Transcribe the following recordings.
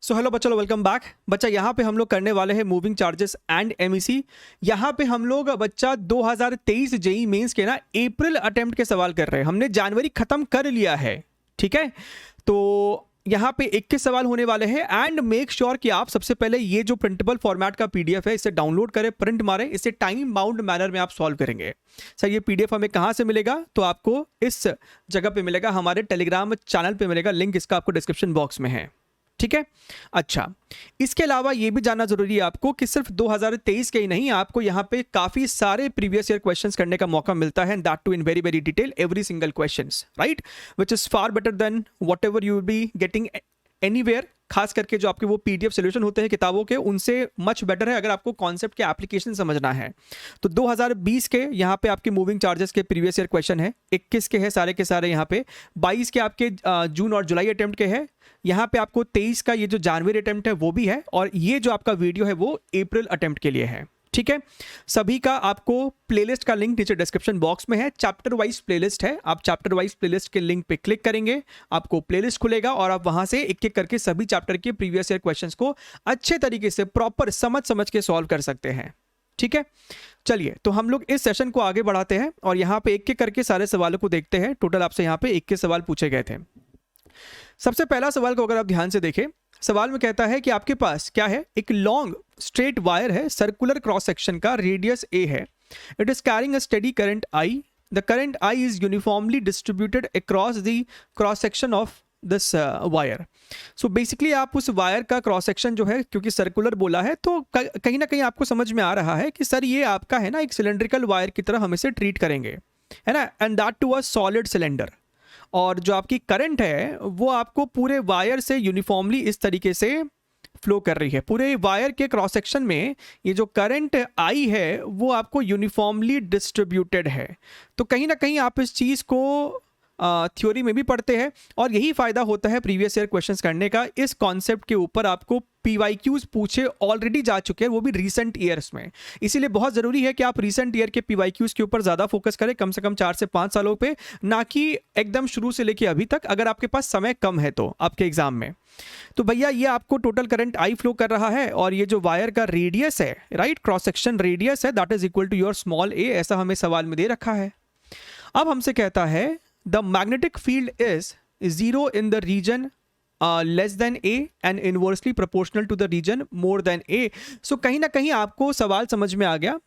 So hello बच्चों, welcome back. बच्चा यहाँ पे हम लोग करने वाले हैं मूविंग चार्जेस एंड एमईसी। यहाँ पे हम लोग बच्चा 2023 जेई मेंस के ना अप्रैल अटेम्प्ट के सवाल कर रहे हैं। हमने जनवरी खत्म कर लिया है, ठीक है। तो यहाँ पे 21 सवाल होने वाले हैं एंड मेक श्योर कि आप सबसे पहले ये जो प्रिंटेबल फॉर्मेट का पीडीएफ है इसे डाउनलोड करें, प्रिंट मारें, इसे टाइम बाउंड मैनर में आप सॉल्व करेंगे। सर ये पीडीएफ हमें कहाँ से मिलेगा? तो आपको इस जगह पे मिलेगा, हमारे टेलीग्राम चैनल पे मिलेगा, लिंक इसका आपको डिस्क्रिप्शन बॉक्स में है, ठीक है। अच्छा, इसके अलावा ये भी जानना जरूरी है आपको कि सिर्फ 2023 के ही नहीं, आपको यहाँ पे काफी सारे प्रीवियस ईयर क्वेश्चंस करने का मौका मिलता है, that to in very very detail, every single questions, right, which is far better than whatever you will be getting anywhere. खास करके जो आपके वो पीडीएफ सॉल्यूशन होते हैं किताबों के, उनसे मच बेटर है अगर आपको कॉन्सेप्ट के एप्लीकेशन समझना है। तो 2020 के यहाँ पे आपके मूविंग चार्जेस के प्रीवियस ईयर क्वेश्चन है, 21 के हैं सारे के सारे यहाँ पे, 22 के आपके जून और जुलाई अटेम्प्ट के हैं, यहाँ पे आपको 23 का ये जो जनवरी अटेम्प्ट है वो भी है, और ये जो आपका वीडियो है वो अप्रैल अटेम्प्ट के लिए है, ठीक है। सभी का आपको प्लेलिस्ट का लिंक नीचे डिस्क्रिप्शन बॉक्स में है, चैप्टर वाइज प्लेलिस्ट है। आप चैप्टर वाइज प्लेलिस्ट के लिंक पे क्लिक करेंगे, आपको प्लेलिस्ट खुलेगा और आप वहां से एक एक करके सभी चैप्टर के प्रीवियस ईयर क्वेश्चंस को अच्छे तरीके से प्रॉपर समझ के सॉल्व कर सकते हैं, ठीक है। चलिए, तो हम लोग इस सेशन को आगे बढ़ाते हैं और यहाँ पे एक एक करके सारे सवालों को देखते हैं। टोटल आपसे यहाँ पे 21 सवाल पूछे गए थे। सबसे पहला सवाल को अगर आप ध्यान से देखें, सवाल में कहता है कि आपके पास क्या है, एक लॉन्ग स्ट्रेट वायर है, सर्कुलर क्रॉस सेक्शन का, रेडियस ए है, it is carrying a steady current I, the current I is uniformly distributed across the cross section of this wire. So basically आप उस वायर का क्रॉस सेक्शन जो है, क्योंकि circular बोला है तो कहीं ना कहीं आपको समझ में आ रहा है कि सर ये आपका है ना एक सिलेंड्रिकल वायर की तरह हम इसे ट्रीट करेंगे, है ना, and that to a solid cylinder. और जो आपकी करंट है वो आपको पूरे वायर से यूनिफॉर्मली इस तरीके से फ्लो कर रही है। पूरे वायर के क्रॉस सेक्शन में ये जो करंट आई है वो आपको यूनिफॉर्मली डिस्ट्रीब्यूटेड है। तो कहीं ना कहीं आप इस चीज़ को थ्योरी में भी पढ़ते हैं और यही फायदा होता है प्रीवियस ईयर क्वेश्चंस करने का। इस कॉन्सेप्ट के ऊपर आपको पीवाईक्यूज पूछे ऑलरेडी जा चुके हैं, वो भी रीसेंट ईयर्स में। इसीलिए बहुत ज़रूरी है कि आप रीसेंट ईयर के पीवाईक्यूज के ऊपर ज़्यादा फोकस करें, कम से कम 4 से 5 सालों पे, ना कि एकदम शुरू से लेके अभी तक, अगर आपके पास समय कम है तो आपके एग्जाम में। तो भैया ये आपको टोटल करंट आई फ्लो कर रहा है और ये जो वायर का रेडियस है, राइट, क्रॉस सेक्शन रेडियस है, that is equal to your small a, ऐसा हमें सवाल में दे रखा है। अब हमसे कहता है the magnetic field is 0 in the region less than A and inversely proportional to the region more than A. So कहीं ना कहीं आपको सवाल समझ में आ गया।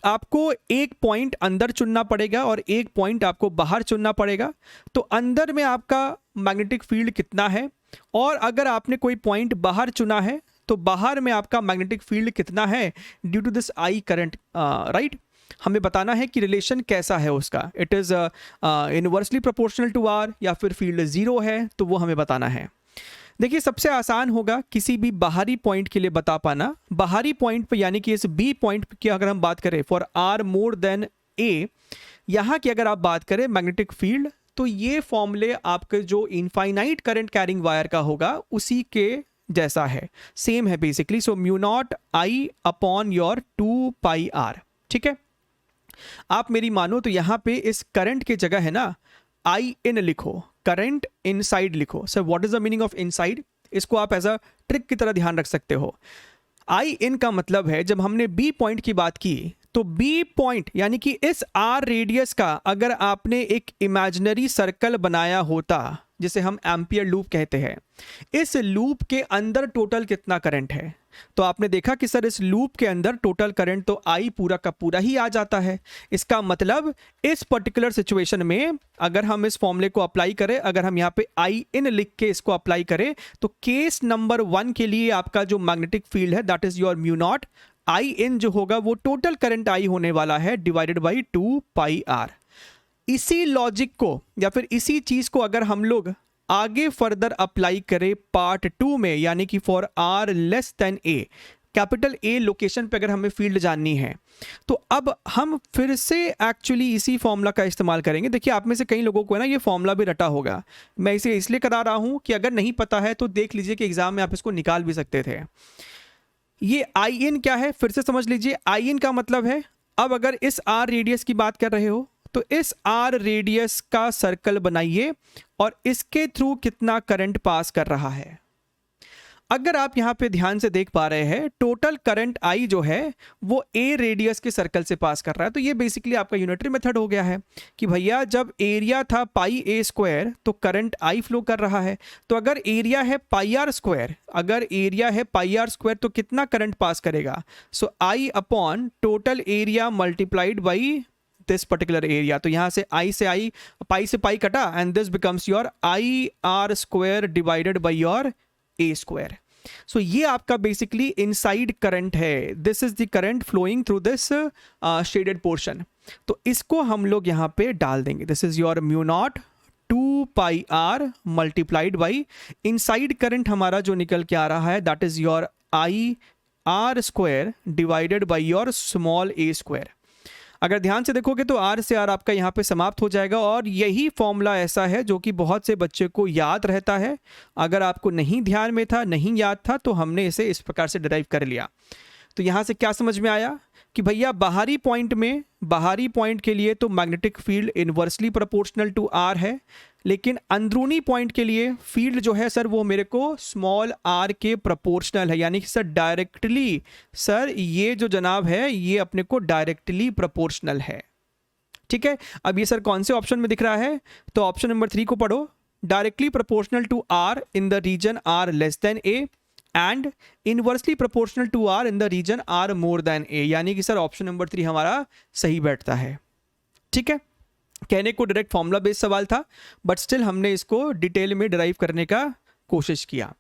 आपको एक पॉइंट अंदर चुनना पड़ेगा और एक पॉइंट आपको बाहर चुनना पड़ेगा। तो अंदर में आपका मैग्नेटिक फील्ड कितना है और अगर आपने कोई पॉइंट बाहर चुना है तो बाहर में आपका मैग्नेटिक फील्ड कितना है due to this I current, right. हमें बताना है कि रिलेशन कैसा है उसका, it is inversely proportional to R या फिर फील्ड 0 है, तो वो हमें बताना है। देखिए सबसे आसान होगा किसी भी बाहरी पॉइंट के लिए बता पाना। बाहरी पॉइंट पे यानी कि इस बी पॉइंट की अगर हम बात करें फॉर आर मोर देन ए, यहाँ की अगर आप बात करें मैग्नेटिक फील्ड, तो ये फॉर्मूले आपके जो इनफाइनाइट करंट कैरिंग वायर का होगा उसी के जैसा है, सेम है basically. So mu not I upon your 2 pi R, ठीक है। आप मेरी मानो तो यहाँ पे इस करंट के जगह है ना आई इन लिखो, करंट इनसाइड लिखो। Sir what is the meaning of inside? इसको आप एज अ ट्रिक की तरह ध्यान रख सकते हो। आई इन का मतलब है, जब हमने बी पॉइंट की बात की तो बी पॉइंट यानी कि इस आर रेडियस का अगर आपने एक इमेजिनरी सर्कल बनाया होता जिसे हम एम्पियर लूप कहते हैं, इस लूप के अंदर टोटल कितना करंट है, तो आपने देखा कि सर इस लूप के अंदर टोटल करंट तो आई पूरा का पूरा ही आ जाता है। इसका मतलब इस पर्टिकुलर सिचुएशन में अगर हम इस फॉर्मूले को अप्लाई करें, अगर हम यहाँ पे आई इन लिख के इसको अप्लाई करें, तो केस नंबर 1 के लिए आपका जो मैग्नेटिक फील्ड है that is your mu not I in जो होगा वो टोटल करंट आई होने वाला है डिवाइडेड बाई 2 पाई आर। इसी लॉजिक को या फिर इसी चीज को अगर हम लोग आगे फर्दर अप्लाई करें पार्ट 2 में, यानी कि for R less than A, capital A location पे अगर हमें फील्ड जाननी है, तो अब हम फिर से एक्चुअली इसी फॉर्मूला का इस्तेमाल करेंगे। देखिए आप में से कई लोगों को है ना ये फॉर्मूला भी रटा होगा, मैं इसे इसलिए करा रहा हूं कि अगर नहीं पता है तो देख लीजिए कि एग्जाम में आप इसको निकाल भी सकते थे। ये आई इन क्या है फिर से समझ लीजिए। आई इन का मतलब है, अब अगर इस आर रेडियस की बात कर रहे हो तो इस आर रेडियस का सर्कल बनाइए और इसके थ्रू कितना करंट पास कर रहा है। अगर आप यहाँ पे ध्यान से देख पा रहे हैं, टोटल करंट आई जो है वो ए रेडियस के सर्कल से पास कर रहा है। तो ये बेसिकली आपका यूनिटरी मेथड हो गया है कि भैया जब एरिया था पाई ए स्क्वायर तो करंट आई फ्लो कर रहा है। तो अगर एरिया है पाई आर स्क्वायर, अगर एरिया है पाई आर स्क्वायर तो कितना करंट पास करेगा? So I upon total area multiplied by this particular area. तो यहाँ से आई पाई से पाई कटा and this becomes your I are square divided by your a square. सो ये आपका बेसिकली इनसाइड करंट है। This is the current flowing through this shaded portion. तो इसको हम लोग यहाँ पे डाल देंगे। This is your mu naught 2 pi R multiplied by inside current हमारा जो निकल के आ रहा है that is your I are square divided by your small A square. अगर ध्यान से देखोगे तो आर से आर आपका यहाँ पे समाप्त हो जाएगा और यही फॉर्मूला ऐसा है जो कि बहुत से बच्चे को याद रहता है। अगर आपको नहीं ध्यान में था, नहीं याद था, तो हमने इसे इस प्रकार से डिराइव कर लिया। तो यहाँ से क्या समझ में आया कि भैया बाहरी पॉइंट के लिए तो magnetic field inversely proportional to R है, लेकिन अंदरूनी पॉइंट के लिए फील्ड जो है सर वो मेरे को स्मॉल आर के प्रोपोर्शनल है। यानी कि सर डायरेक्टली, सर ये जो जनाब है ये अपने को डायरेक्टली प्रोपोर्शनल है। ठीक है, अब ये सर कौन से ऑप्शन में दिख रहा है? तो ऑप्शन नंबर 3 को पढ़ो, directly proportional to r in the region r less than a and inversely proportional to r in the region r more than a. यानी कि सर ऑप्शन नंबर 3 हमारा सही बैठता है। ठीक है, कहने को डायरेक्ट फॉर्मूला बेस्ड सवाल था बट स्टिल हमने इसको डिटेल में डिराइव करने का कोशिश किया।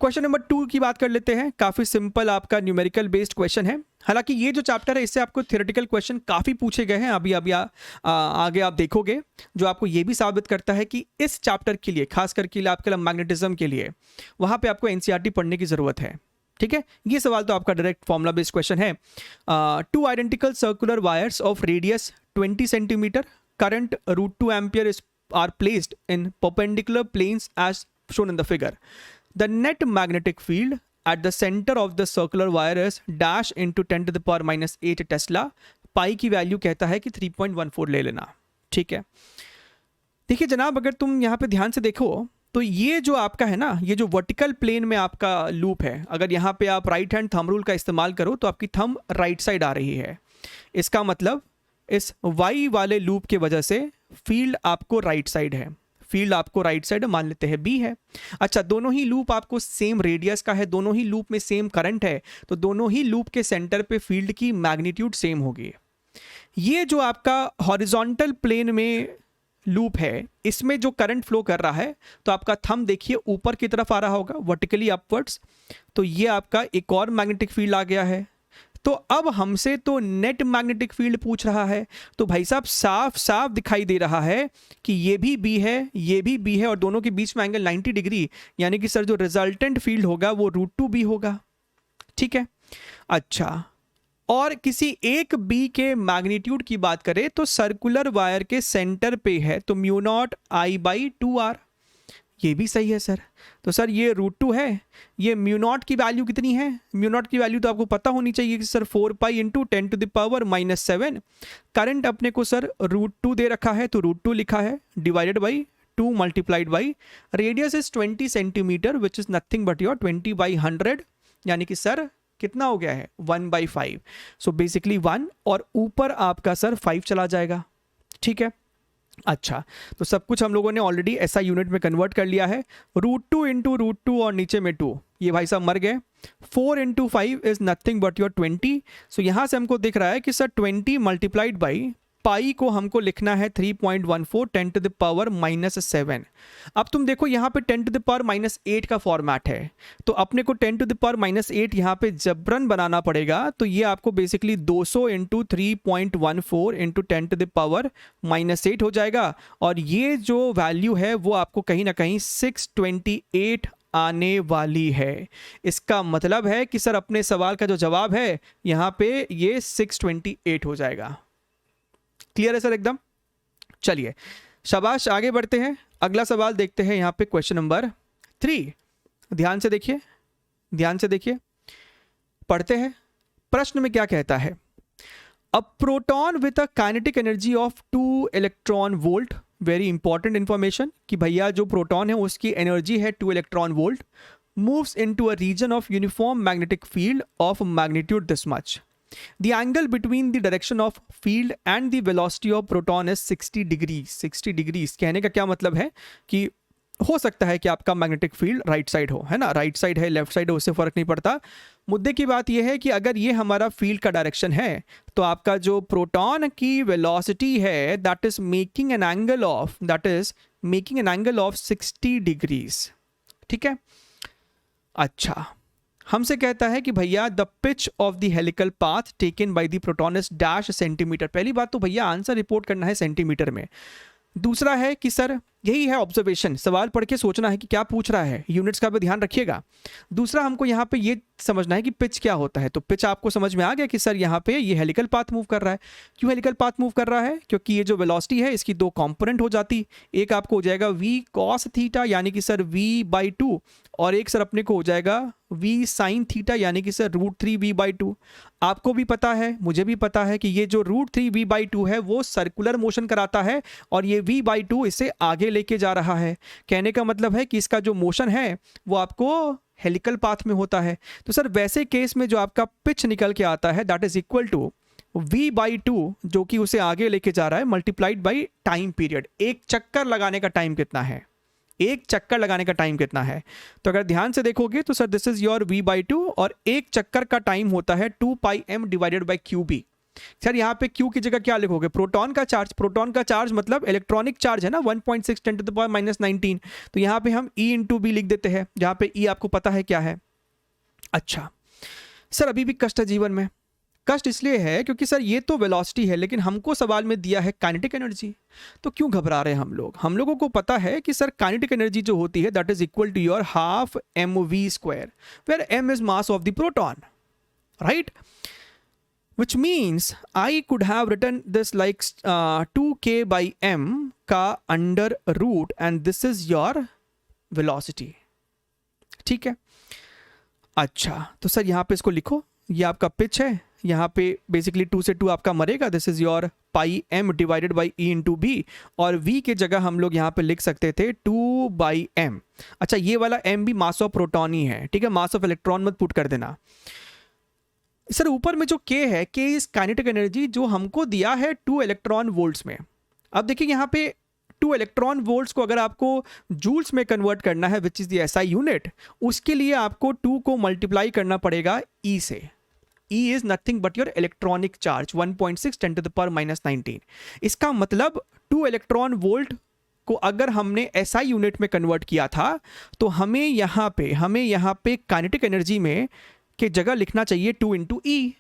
क्वेश्चन नंबर 2 की बात कर लेते हैं। काफ़ी सिंपल आपका न्यूमेरिकल बेस्ड क्वेश्चन है। हालांकि ये जो चैप्टर है इससे आपको थ्योरेटिकल क्वेश्चन काफ़ी पूछे गए हैं। अभी आगे आप देखोगे, जो आपको ये भी साबित करता है कि इस चैप्टर के लिए, खास करके आपके मैग्नेटिज्म के लिए, वहाँ पे आपको एनसीईआरटी पढ़ने की ज़रूरत है। ठीक है, ये सवाल तो आपका डायरेक्ट फॉर्मूला बेस्ड क्वेश्चन है। 2 identical circular wires of radius 20 centimetre, current √2 ampere are placed in perpendicular planes as shown in the figure. The net magnetic field at the center of the circular wire is dash into 10 to the power minus 8 tesla. Pi की value कहता है कि 3.14 ले लेना। ठीक है, देखिए जनाब, अगर तुम यहाँ पे ध्यान से देखो तो ये जो आपका है ना, ये जो वर्टिकल प्लेन में आपका लूप है, अगर यहाँ पे आप राइट हैंड थंब रूल का इस्तेमाल करो तो आपकी थंब राइट साइड आ रही है। इसका मतलब इस y वाले लूप के वजह से फील्ड आपको राइट साइड है, फील्ड आपको राइट साइड मान लेते हैं B है। अच्छा, दोनों ही लूप आपको सेम रेडियस का है, दोनों ही लूप में सेम करंट है, तो दोनों ही लूप के सेंटर पे फील्ड की मैग्नीट्यूड सेम होगी। ये जो आपका हॉरिजॉन्टल प्लेन में लूप है, इसमें जो करंट फ्लो कर रहा है, तो आपका थंब देखिए ऊपर की तरफ आ रहा होगा, वर्टिकली अपवर्ड्स। तो ये आपका एक और मैग्नेटिक फील्ड आ गया है। तो अब हमसे तो नेट मैग्नेटिक फील्ड पूछ रहा है, तो भाई साहब साफ साफ दिखाई दे रहा है कि ये भी बी है, ये भी बी है, और दोनों के बीच में एंगल 90 डिग्री। यानी कि सर जो रिजल्टेंट फील्ड होगा वो √2b होगा। ठीक है, अच्छा, और किसी एक बी के मैग्नीट्यूड की बात करें तो सर्कुलर वायर के सेंटर पे है, तो म्यू नॉट I/2r। ये भी सही है सर। तो सर ये √2 है, ये म्यू नॉट की वैल्यू कितनी है? म्यू नॉट की वैल्यू तो आपको पता होनी चाहिए कि sir 4 pi into 10 to the power -7। Current अपने को सर √2 दे रखा है तो √2 लिखा है, divided by 2 multiplied by radius is 20 centimetre which is nothing but your 20/100। यानी कि सर कितना हो गया है? 1/5। सो बेसिकली 1 और ऊपर आपका सर 5 चला जाएगा। ठीक है, अच्छा, तो सब कुछ हम लोगों ने ऑलरेडी ऐसा यूनिट में कन्वर्ट कर लिया है। √2 इंटू √2 और नीचे में 2, ये भाई साहब मर गए। 4 into 5 is nothing but your 20। सो यहाँ से हमको दिख रहा है कि सर 20 मल्टीप्लाइड बाई पाई को हमको लिखना है 3.14 10 to the power -7। अब तुम देखो यहाँ पे 10 to the power -8 का फॉर्मेट है, तो अपने को 10 to the power -8 यहाँ पे जबरन बनाना पड़ेगा। तो ये आपको basically 200 into 3.14 into 10 to the power -8 हो जाएगा, और ये जो वैल्यू है वो आपको कहीं ना कहीं 628 आने वाली है। इसका मतलब है कि सर अपने सवाल का जो जवाब है यहाँ पे ये 628 हो जाएगा। क्लियर है सर एकदम? चलिए शाबाश, आगे बढ़ते हैं। अगला सवाल देखते हैं यहाँ पे, क्वेश्चन नंबर 3। ध्यान से देखिए, ध्यान से देखिए, पढ़ते हैं। प्रश्न में क्या कहता है? A proton with a kinetic energy of 2 electron volt. Very important information कि भैया जो प्रोटॉन है उसकी एनर्जी है 2 electron volt, moves into a region of uniform magnetic field of magnitude this much. The angle between the direction of field and the velocity of proton is 60 degrees. 60 degrees कहने का क्या मतलब है कि हो सकता है कि आपका मैग्नेटिक फील्ड राइट साइड हो, है ना, राइट साइड है लेफ्ट साइड है उससे फर्क नहीं पड़ता। मुद्दे की बात यह है कि अगर ये हमारा फील्ड का डायरेक्शन है तो आपका जो प्रोटॉन की वेलोसिटी है that is making an angle of 60 degrees. ठीक है, अच्छा हमसे कहता है कि भैया the pitch of the helical path taken by the proton is dash centimetre. पहली बात तो भैया आंसर रिपोर्ट करना है सेंटीमीटर में। दूसरा है कि सर यही है ऑब्जर्वेशन, सवाल पढ़ के सोचना है कि क्या पूछ रहा है, यूनिट्स का भी ध्यान रखिएगा। दूसरा हमको यहाँ पे ये समझना है कि पिच क्या होता है। तो पिच आपको समझ में आ गया कि सर यहाँ पे ये हेलिकल पाथ मूव कर रहा है। क्यों हेलिकल पाथ मूव कर रहा है? क्योंकि ये जो वेलोसिटी है इसकी दो कंपोनेंट हो जाती, एक आपको हो जाएगा v cos थीटा यानी कि सर v/2 और एक सर अपने को हो जाएगा v sin थीटा यानी कि सर √3v/2। आपको भी पता है मुझे भी पता है कि ये जो √3v/2 है वो सर्कुलर मोशन कराता है और ये v/2 इसे आगे लेके जा रहा है। कहने का मतलब है कि इसका जो मोशन है वो आपको हेलिकल पाथ में होता है। तो सर वैसे केस में जो आपका पिच निकल के आता है that is equal to v/2 जो कि उसे आगे लेके जा रहा है मल्टीप्लाइड बाई टाइम पीरियड। एक चक्कर लगाने का टाइम कितना है, एक चक्कर लगाने का टाइम कितना है? तो अगर ध्यान से देखोगे तो sir this is your v/2 और एक चक्कर का टाइम होता है 2πm divided by qb। Sir यहाँ पे q की जगह क्या लिखोगे? प्रोटॉन का चार्ज। प्रोटॉन का चार्ज मतलब इलेक्ट्रॉनिक चार्ज है ना, 1.6 × 10⁻⁻19। तो यहाँ पे हम e/b लिख देते हैं, जहाँ पे e आपको पता है क्या है। अच्छा सर अभी भी कष्ट है जीवन में। कष्ट इसलिए है क्योंकि सर ये तो वेलोसिटी है लेकिन हमको सवाल में दिया है काइनेटिक एनर्जी। तो क्यों घबरा रहे हैं हम लोग? हम लोगों को पता है कि सर काइनेटिक एनर्जी जो होती है that is equal to your half mv², where m is mass of the proton, right? Which means I could have written this like 2k/m का under root and this is your velocity। ठीक है, अच्छा तो sir यहाँ पे इसको लिखो, ये आपका पिच है, यहाँ पे बेसिकली 2 से 2 आपका मरेगा, this is your πm divided by e/b और v के जगह हम लोग यहाँ पे लिख सकते थे 2/m। अच्छा ये वाला m भी मास ऑफ प्रोटॉन ही है, ठीक है, मास ऑफ इलेक्ट्रॉन मत पुट कर देना। सर ऊपर में जो k है, k इज काइनेटिक एनर्जी जो हमको दिया है 2 इलेक्ट्रॉन वोल्ट्स में। अब देखिए यहाँ पे 2 इलेक्ट्रॉन वोल्ट्स को अगर आपको जूल्स में कन्वर्ट करना है which is the SI unit, उसके लिए आपको 2 को मल्टीप्लाई करना पड़ेगा E से। E is nothing but your electronic charge 1.6 × 10⁻19। इसका मतलब 2 इलेक्ट्रॉन वोल्ट को अगर हमने SI यूनिट में कन्वर्ट किया था तो हमें यहाँ पे काइनेटिक एनर्जी में के जगह लिखना चाहिए 2 × E।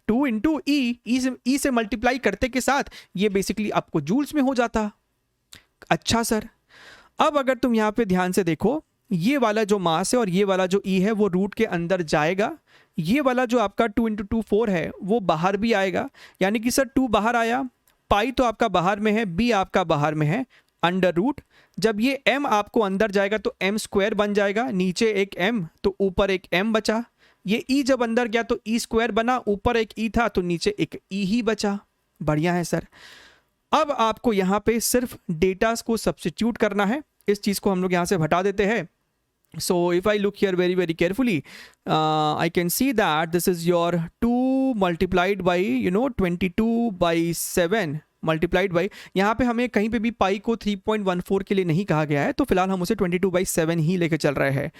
2 × E से मल्टीप्लाई करते के साथ ये बेसिकली आपको जूल्स में हो जाता। अच्छा सर अब अगर तुम यहाँ पे ध्यान से देखो, ये वाला जो मास है और ये वाला जो E है वो रूट के अंदर जाएगा, ये वाला जो आपका 2 × 2 4 है वो बाहर भी आएगा, यानी कि सर 2 बाहर आया, पाई तो आपका बाहर में है, b आपका बाहर में है, अंडर रूट। जब ये m आपको अंदर जाएगा तो m² बन जाएगा, नीचे एक m तो ऊपर एक m बचा। ये e जब अंदर गया तो e² बना, ऊपर एक e था तो नीचे एक e ही बचा। बढ़िया है सर। अब आपको यहाँ पे सिर्फ डेटास को सब्स्टिट्यूट करना है, इस चीज़ को हम लोग यहाँ से हटा देते हैं। So if I look here very carefully, I can see that this is your 2 multiplied by 22/7 multiplied by, यहाँ पे हमें कहीं पे भी पाई को 3.14 के लिए नहीं कहा गया है तो फिलहाल हम उसे 22/7 ही लेके चल रहे हैं।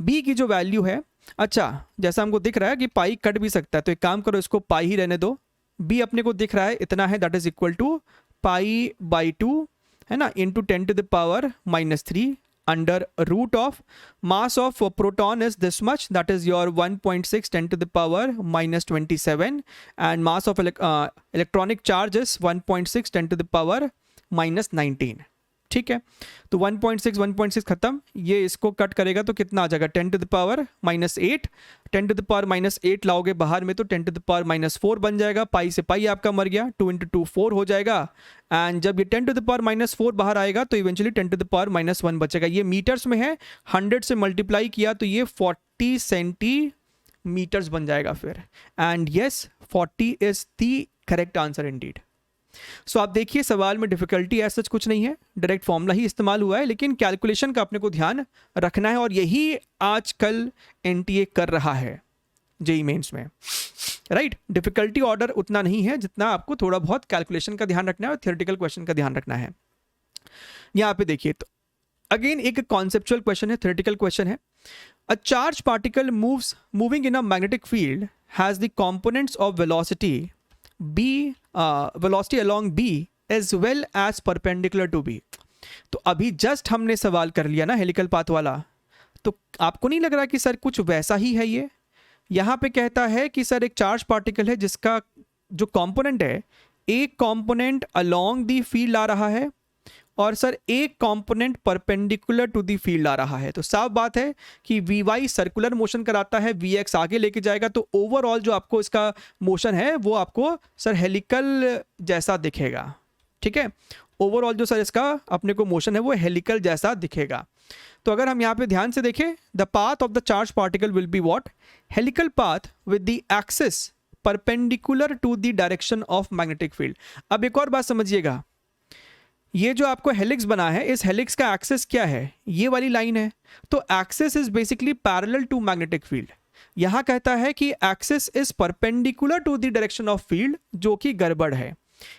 b की जो वैल्यू है, अच्छा जैसा हमको दिख रहा है कि पाई कट भी सकता है तो एक काम करो इसको पाई ही रहने दो। b अपने को दिख रहा है इतना है, दैट इज इक्वल टू π/2 है ना, into 10⁻³ under root of mass of proton is this much, that is your 1.6 10⁻⁻27 and mass of electronic charge is 1.6 10⁻⁻19। ठीक है, तो 1.6 खत्म, ये इसको कट करेगा तो कितना आ जाएगा 10⁻⁻8। 10⁻⁻8 लाओगे बाहर में तो 10⁻⁻4 बन जाएगा, पाई से पाई आपका मर गया, 2 × 2 4 हो जाएगा। एंड जब ये 10⁻⁻4 बाहर आएगा तो इवेंचुअली 10⁻⁻1 बचेगा। ये मीटर्स में है, 100 से मल्टीप्लाई किया तो ये 40 सेंटीमीटर्स बन जाएगा फिर। And yes 40 is the correct answer indeed. सो आप देखिए सवाल में डिफिकल्टी ऐसा कुछ नहीं है, डायरेक्ट फॉर्मूला ही इस्तेमाल हुआ है, लेकिन कैलकुलेशन का अपने को ध्यान रखना है और यही आजकल एनटीए कर रहा है जेईई मेंस में, राइट। डिफिकल्टी ऑर्डर उतना नहीं है जितना आपको थोड़ा बहुत कैलकुलेशन का ध्यान रखना है और थियोरेटिकल क्वेश्चन का ध्यान रखना है। यहाँ पे देखिए तो अगेन एक कॉन्सेप्चुअल क्वेश्चन है, थ्योरेटिकल क्वेश्चन है। A charge particle moving in a magnetic field has the components of velocity velocity along B as well as perpendicular to B. तो अभी जस्ट हमने सवाल कर लिया ना हेलिकल पाथ वाला, तो आपको नहीं लग रहा कि सर कुछ वैसा ही है ये? यहाँ पे कहता है कि सर एक चार्ज पार्टिकल है जिसका जो कंपोनेंट है, एक कंपोनेंट अलोंग दी फील्ड आ रहा है और सर एक component perpendicular to the field आ रहा है। तो साफ बात है कि वी वाई सर्कुलर मोशन कराता है, वी एक्स आगे लेके जाएगा, तो ओवरऑल जो आपको इसका मोशन है वो आपको सर हेलिकल जैसा दिखेगा, ठीक है। ओवरऑल जो सर इसका अपने को मोशन है वो हेलिकल जैसा दिखेगा। तो अगर हम यहाँ पे ध्यान से देखें, the path of the charge particle will be what, helical path with the axis perpendicular to the direction of magnetic field. अब एक और बात समझिएगा, ये जो आपको हेलिक्स बना है, इस हेलिक्स का एक्सिस क्या है? ये वाली लाइन है। तो axis is basically parallel to magnetic field. यहां कहता है कि axis is perpendicular to the direction of field, जो कि गड़बड़ है।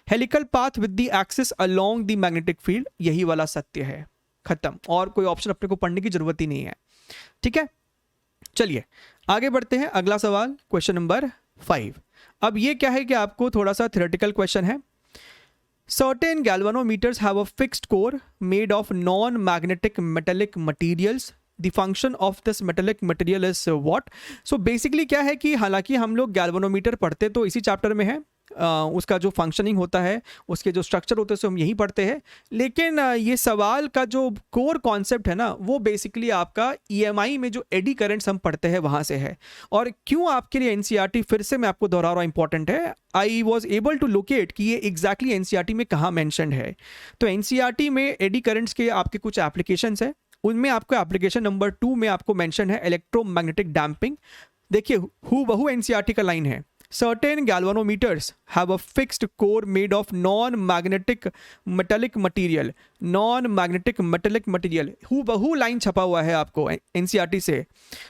Helical path with the axis along the magnetic field, यही वाला सत्य है, खत्म। और कोई ऑप्शन अपने को पढ़ने की जरूरत ही नहीं है, ठीक है। चलिए आगे बढ़ते हैं, अगला सवाल क्वेश्चन नंबर 5। अब ये क्या है कि आपको थोड़ा सा थ्योरेटिकल क्वेश्चन है। Certain galvanometers have a fixed core made of non-magnetic metallic materials. The function of this metallic material is what? So basically क्या है कि हालांकि हम लोग गैल्वेनोमीटर पढ़ते तो इसी चैप्टर में है, उसका जो फंक्शनिंग होता है, उसके जो स्ट्रक्चर होते हैं उसे हम यहीं पढ़ते हैं, लेकिन ये सवाल का जो कोर कॉन्सेप्ट है ना वो बेसिकली आपका ईएमआई में जो एडी करंट्स हम पढ़ते हैं वहाँ से है। और क्यों आपके लिए एनसीईआरटी फिर से मैं आपको दोहरा रहा हूँ इंपॉर्टेंट है, I was able to locate कि ये एग्जैक्टली एनसीईआरटी में कहाँ मैंशनड है। तो एनसीईआरटी में एडी करंट्स के आपके कुछ एप्लीकेशंस है, उनमें आपको एप्लीकेशन नंबर 2 में आपको मेंशन है इलेक्ट्रोमैग्नेटिक डैम्पिंग। देखिए हूबहू एनसीईआरटी का लाइन है, certain galvanometers have a fixed core made of non-magnetic metallic material, non-magnetic metallic material। हूबहू लाइन छपा हुआ है आपको एनसीईआरटी से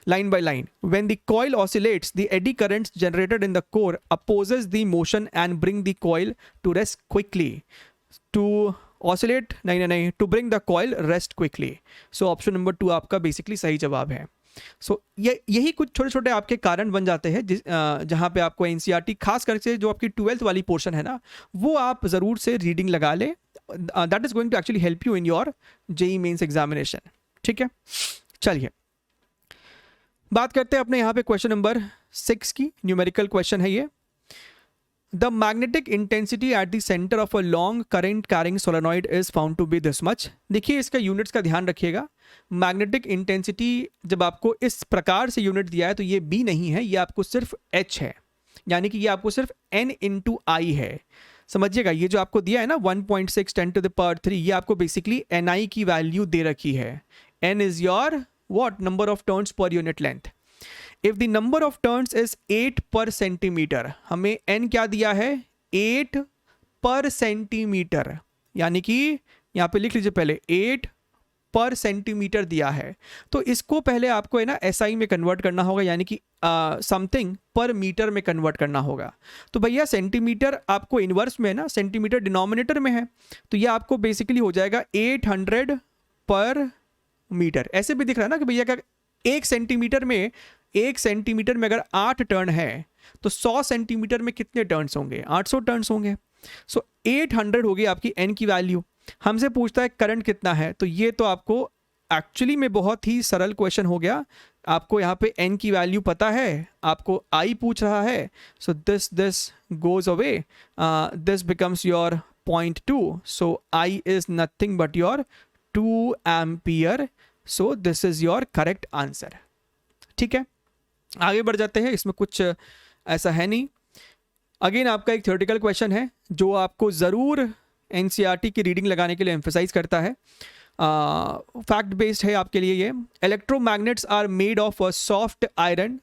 line by line. when the coil oscillates, the eddy currents generated in the core opposes the motion and bring the coil to rest quickly। to oscillate नहीं, to bring the coil rest quickly। so option number 2 आपका basically सही जवाब है। सो यही कुछ छोटे छोटे आपके कारण बन जाते हैं जहां पे आपको एनसीईआरटी खास करके जो आपकी 12th वाली पोर्शन है ना वो आप ज़रूर से रीडिंग लगा ले, that is going to actually help you in your JEE mains examination, ठीक है। चलिए बात करते हैं अपने यहाँ पे क्वेश्चन नंबर 6 की, न्यूमेरिकल क्वेश्चन है ये। The magnetic intensity at the center of a long current carrying solenoid is found to be this much। देखिए इसका यूनिट्स का ध्यान रखिएगा। मैग्नेटिक इंटेंसिटी जब आपको इस प्रकार से यूनिट दिया है तो ये B नहीं है, ये आपको सिर्फ H है, यानी कि ये आपको सिर्फ N into I है। समझिएगा ये जो आपको दिया है ना 1.6 10 to the power 3, ये आपको बेसिकली Ni की वैल्यू दे रखी है। N is your what? Number of turns per unit length। If the number of turns is 8 per centimeter, हमें n क्या दिया है 8 पर सेंटीमीटर, यानी कि यहाँ पे लिख लीजिए पहले 8 पर सेंटीमीटर दिया है, तो इसको पहले आपको है ना SI में कन्वर्ट करना होगा, यानी कि समथिंग पर मीटर में कन्वर्ट करना होगा। तो भैया सेंटीमीटर आपको इनवर्स में है ना, सेंटीमीटर डिनोमिनेटर में है, तो ये आपको बेसिकली हो जाएगा 800 पर मीटर। ऐसे भी दिख रहा है ना कि भैया क्या एक सेंटीमीटर में अगर 8 टर्न है तो 100 सेंटीमीटर में कितने टर्न्स होंगे? 800 टर्न्स होंगे। सो 800 होगी आपकी n की वैल्यू। हमसे पूछता है करंट कितना है, तो ये तो आपको एक्चुअली में बहुत ही सरल क्वेश्चन हो गया। आपको यहाँ पे n की वैल्यू पता है, आपको I पूछ रहा है, so this goes away, this becomes your 0.2, so I is nothing but your 2 ampere. So this is your correct answer, ठीक है। आगे बढ़ जाते हैं, इसमें कुछ ऐसा है नहीं। अगेन आपका एक थ्योरेटिकल क्वेश्चन है जो आपको ज़रूर एनसीईआरटी की रीडिंग लगाने के लिए एम्फेसाइज करता है, फैक्ट बेस्ड है आपके लिए ये। Electromagnets are made of a soft iron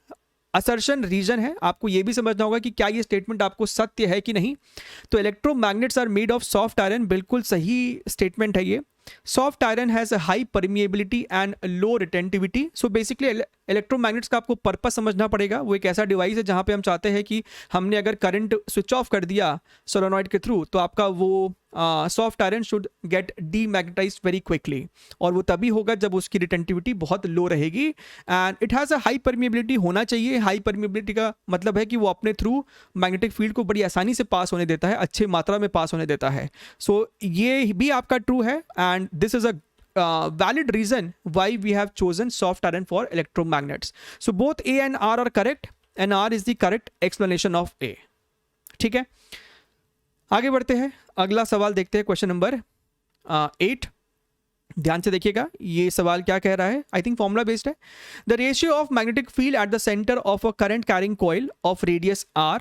assertion reason है, आपको ये भी समझना होगा कि क्या ये स्टेटमेंट आपको सत्य है कि नहीं। तो electromagnets are made of soft iron, बिल्कुल सही स्टेटमेंट है ये। Soft iron has a high permeability and low retentivity. So basically electromagnets का आपको पर्पस समझना पड़ेगा। वो एक ऐसा डिवाइस है जहाँ पे हम चाहते हैं कि हमने अगर करंट स्विच ऑफ कर दिया सोलेनॉइड के थ्रू तो आपका वो soft iron should get demagnetized very quickly, और वो तभी होगा जब उसकी रिटेंटिविटी बहुत लो रहेगी। And it has a high permeability होना चाहिए। हाई परमिएबिलिटी का मतलब है कि वो अपने थ्रू मैग्नेटिक फील्ड को बड़ी आसानी से पास होने देता है, अच्छी मात्रा में पास होने देता है। सो ये भी आपका ट्रू है, and this is a valid reason why we have chosen soft iron for electromagnets. So both A and R are correct, and R is the correct explanation of A. ठीक है, आगे बढ़ते हैं, अगला सवाल देखते हैं, क्वेश्चन नंबर 8। ध्यान से देखिएगा ये सवाल क्या कह रहा है। आई थिंक फॉर्मूला बेस्ड है। The ratio of magnetic field at the centre of a current carrying coil of radius R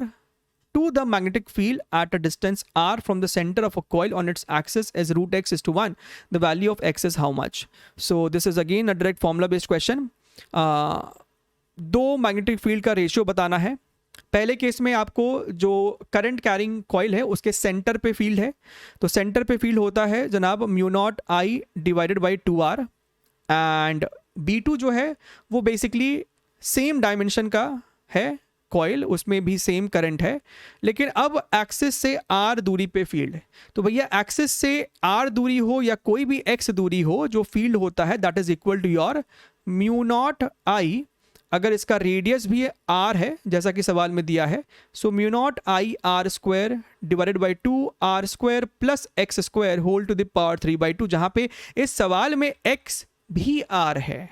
to the magnetic field at a distance r from the center of a coil on its axis is root x is to 1. The value of x is how much? So this is again a direct formula based question. दो magnetic field का ratio बताना है। पहले case में आपको जो current carrying coil है उसके सेंटर पे फील्ड है, तो सेंटर पे फील्ड होता है जनाब mu naught I divided by 2r, and B2 जो है वो बेसिकली सेम डायमेंशन का है कॉइल, उसमें भी सेम करंट है, लेकिन अब एक्सिस से r दूरी पे फील्ड है। तो भैया एक्सिस से r दूरी हो या कोई भी x दूरी हो, जो फील्ड होता है that is equal to your mu not I, अगर इसका रेडियस भी r है जैसा कि सवाल में दिया है, so mu not I r square divided by 2r square plus x square whole to the power 3/2, जहाँ पे इस सवाल में x भी r है,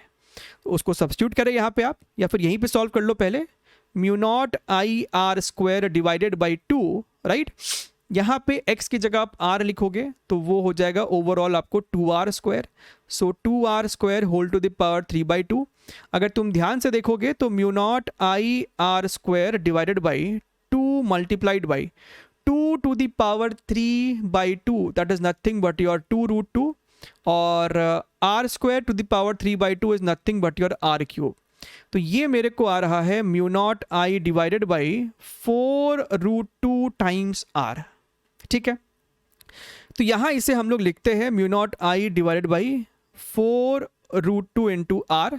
उसको सब्स्टिट्यूट करें यहाँ पे आप, या फिर यहीं पे सॉल्व कर लो पहले। Mu naught I are square divided by 2, right, यहाँ पे x की जगह आप r लिखोगे तो वो हो जाएगा ओवरऑल आपको 2r square, so 2r square whole to the power 3/2। अगर तुम ध्यान से देखोगे तो mu not I are square divided by 2 multiplied by 2 to the power 3/2, that is nothing but your 2√2, और r square to the power 3/2 is nothing but your r cube. तो ये मेरे को आ रहा है mu not I divided by 4√2 times r। ठीक है, तो यहां इसे हम लोग लिखते हैं mu naught I divided by 4√2 into r।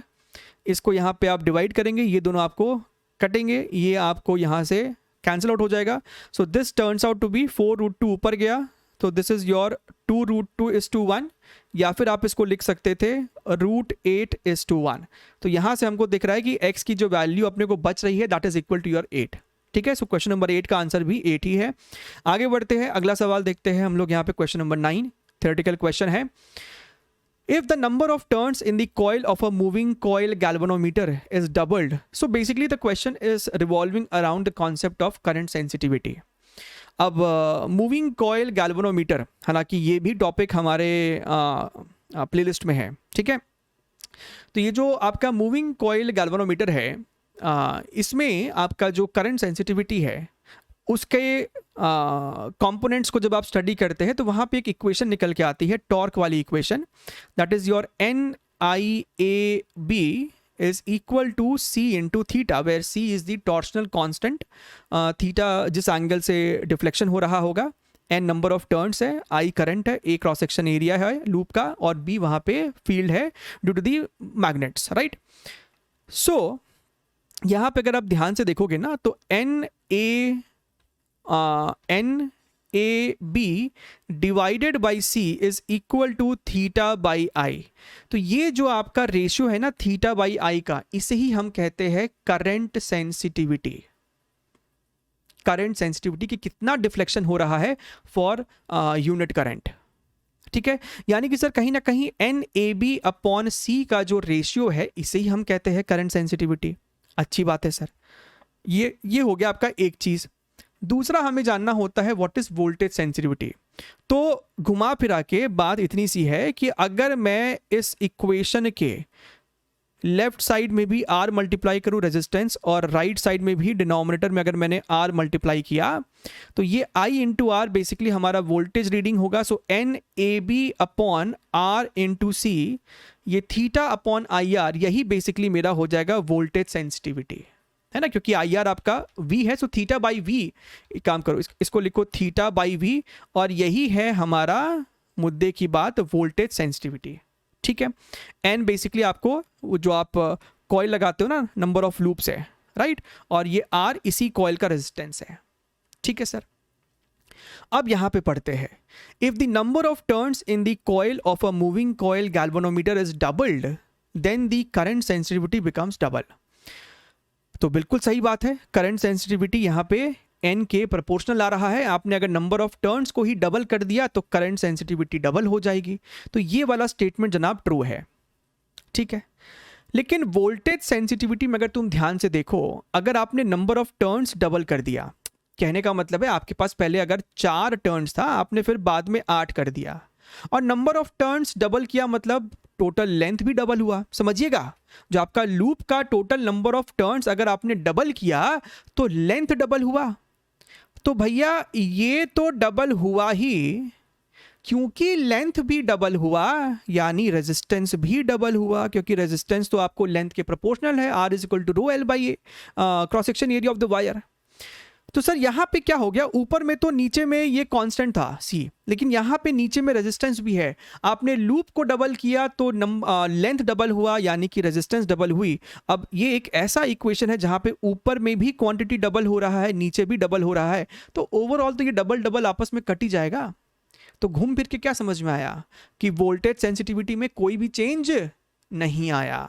इसको यहां पे आप डिवाइड करेंगे, ये दोनों आपको कटेंगे, ये आपको यहां से कैंसिल आउट हो जाएगा। So this turns out to be 4√2 ऊपर गया, तो this is your 2√2 is to 1, या फिर आप इसको लिख सकते थे √8 is to 1। तो यहां से हमको दिख रहा है कि x की जो वैल्यू अपने को बच रही है that is equal to your 8। ठीक है, सो क्वेश्चन नंबर 8 का आंसर भी 8 ही है। आगे बढ़ते हैं, अगला सवाल देखते हैं हम लोग यहाँ पे, क्वेश्चन नंबर 9 थ्योरेटिकल क्वेश्चन है। If the number of turns in the coil of a moving coil galvanometer is doubled, so basically the question is revolving around the concept of current sensitivity. अब moving coil galvanometer, हालांकि ये भी topic हमारे playlist में है, ठीक है। तो ये जो आपका मूविंग कॉयल गैल्वेनोमीटर है, इसमें आपका जो करंट सेंसिटिविटी है उसके कंपोनेंट्स को जब आप स्टडी करते हैं तो वहाँ पे एक इक्वेशन निकल के आती है, टॉर्क वाली equation, that is your NIAB is equal to C into theta, where C is the torsional constant, theta जिस एंगल से डिफ्लेक्शन हो रहा होगा, N नंबर ऑफ टर्न्स है, I करंट है, A क्रॉस सेक्शन एरिया है loop का, और B वहाँ पे फील्ड है due to the magnets, right. So यहाँ पे अगर आप ध्यान से देखोगे ना तो NAB divided by C is equal to theta by I. तो ये जो आपका रेशियो है ना थीटा बाई आई का, इसे ही हम कहते हैं करंट सेंसिटिविटी। करंट सेंसिटिविटी की कितना डिफ्लेक्शन हो रहा है फॉर यूनिट करंट, ठीक है। यानी कि सर कहीं ना कहीं NAB अपॉन C का जो रेशियो है इसे ही हम कहते हैं करंट सेंसिटिविटी। अच्छी बात है सर, ये हो गया आपका एक चीज। दूसरा हमें जानना होता है व्हाट इज वोल्टेज सेंसिटिविटी। तो घुमा फिरा के बात इतनी सी है कि अगर मैं इस इक्वेशन के लेफ्ट साइड में भी R मल्टीप्लाई करूं रेजिस्टेंस, और राइट साइड में भी डिनोमिनेटर में अगर मैंने R मल्टीप्लाई किया, तो ये I इंटू आर बेसिकली हमारा वोल्टेज रीडिंग होगा। सो NAB upon R into C, ये थीटा अपॉन IR, यही बेसिकली मेरा हो जाएगा वोल्टेज सेंसिटिविटी। है ना, क्योंकि आई आर आपका वी है, सो थीटा बाई वी, काम करो इसको लिखो थीटा बाई वी, और यही है हमारा मुद्दे की बात, वोल्टेज सेंसिटिविटी। ठीक है, एन बेसिकली आपको जो आप कॉइल लगाते हो ना, नंबर ऑफ लूप्स है, राइट, और ये आर इसी कॉइल का रेजिस्टेंस है। ठीक है सर, अब यहां पे पढ़ते हैं, if the number of turns in the coil of a moving coil galvanometer is doubled then the current sensitivity becomes double. तो बिल्कुल सही बात है, करंट सेंसिटिविटी यहां पे एन के प्रोपोर्शनल आ रहा है। आपने अगर नंबर ऑफ टर्न्स को ही डबल कर दिया तो करंट सेंसिटिविटी डबल हो जाएगी। तो ये वाला स्टेटमेंट जनाब ट्रू है। ठीक है, लेकिन वोल्टेज सेंसिटिविटी में अगर तुम ध्यान से देखो, अगर आपने नंबर ऑफ टर्न्स डबल कर दिया, कहने का मतलब है आपके पास पहले अगर 4 टर्न्स था, आपने फिर बाद में 8 कर दिया, और नंबर ऑफ टर्न्स डबल किया मतलब टोटल लेंथ भी डबल हुआ। समझिएगा, जो आपका लूप का टोटल नंबर ऑफ टर्न्स अगर आपने डबल किया तो लेंथ डबल हुआ। तो भैया ये तो डबल हुआ ही, क्योंकि लेंथ भी डबल हुआ यानी रेजिस्टेंस भी डबल हुआ, क्योंकि रेजिस्टेंस तो आपको लेंथ के प्रोपोर्शनल है, R is equal to rho L by A, cross section area of the wire. तो सर यहां पे क्या हो गया, ऊपर में तो नीचे में ये कांस्टेंट था सी, लेकिन यहां पे नीचे में रेजिस्टेंस भी है। आपने लूप को डबल किया तो लेंथ डबल हुआ यानी कि रेजिस्टेंस डबल हुई। अब ये एक ऐसा इक्वेशन है जहां पे ऊपर में भी क्वांटिटी डबल हो रहा है, नीचे भी डबल हो रहा है, तो ओवरऑल तो ये डबल डबल आपस में कट ही जाएगा। तो घूम फिर के क्या समझ में आया कि वोल्टेज सेंसिटिविटी में कोई भी चेंज नहीं आया।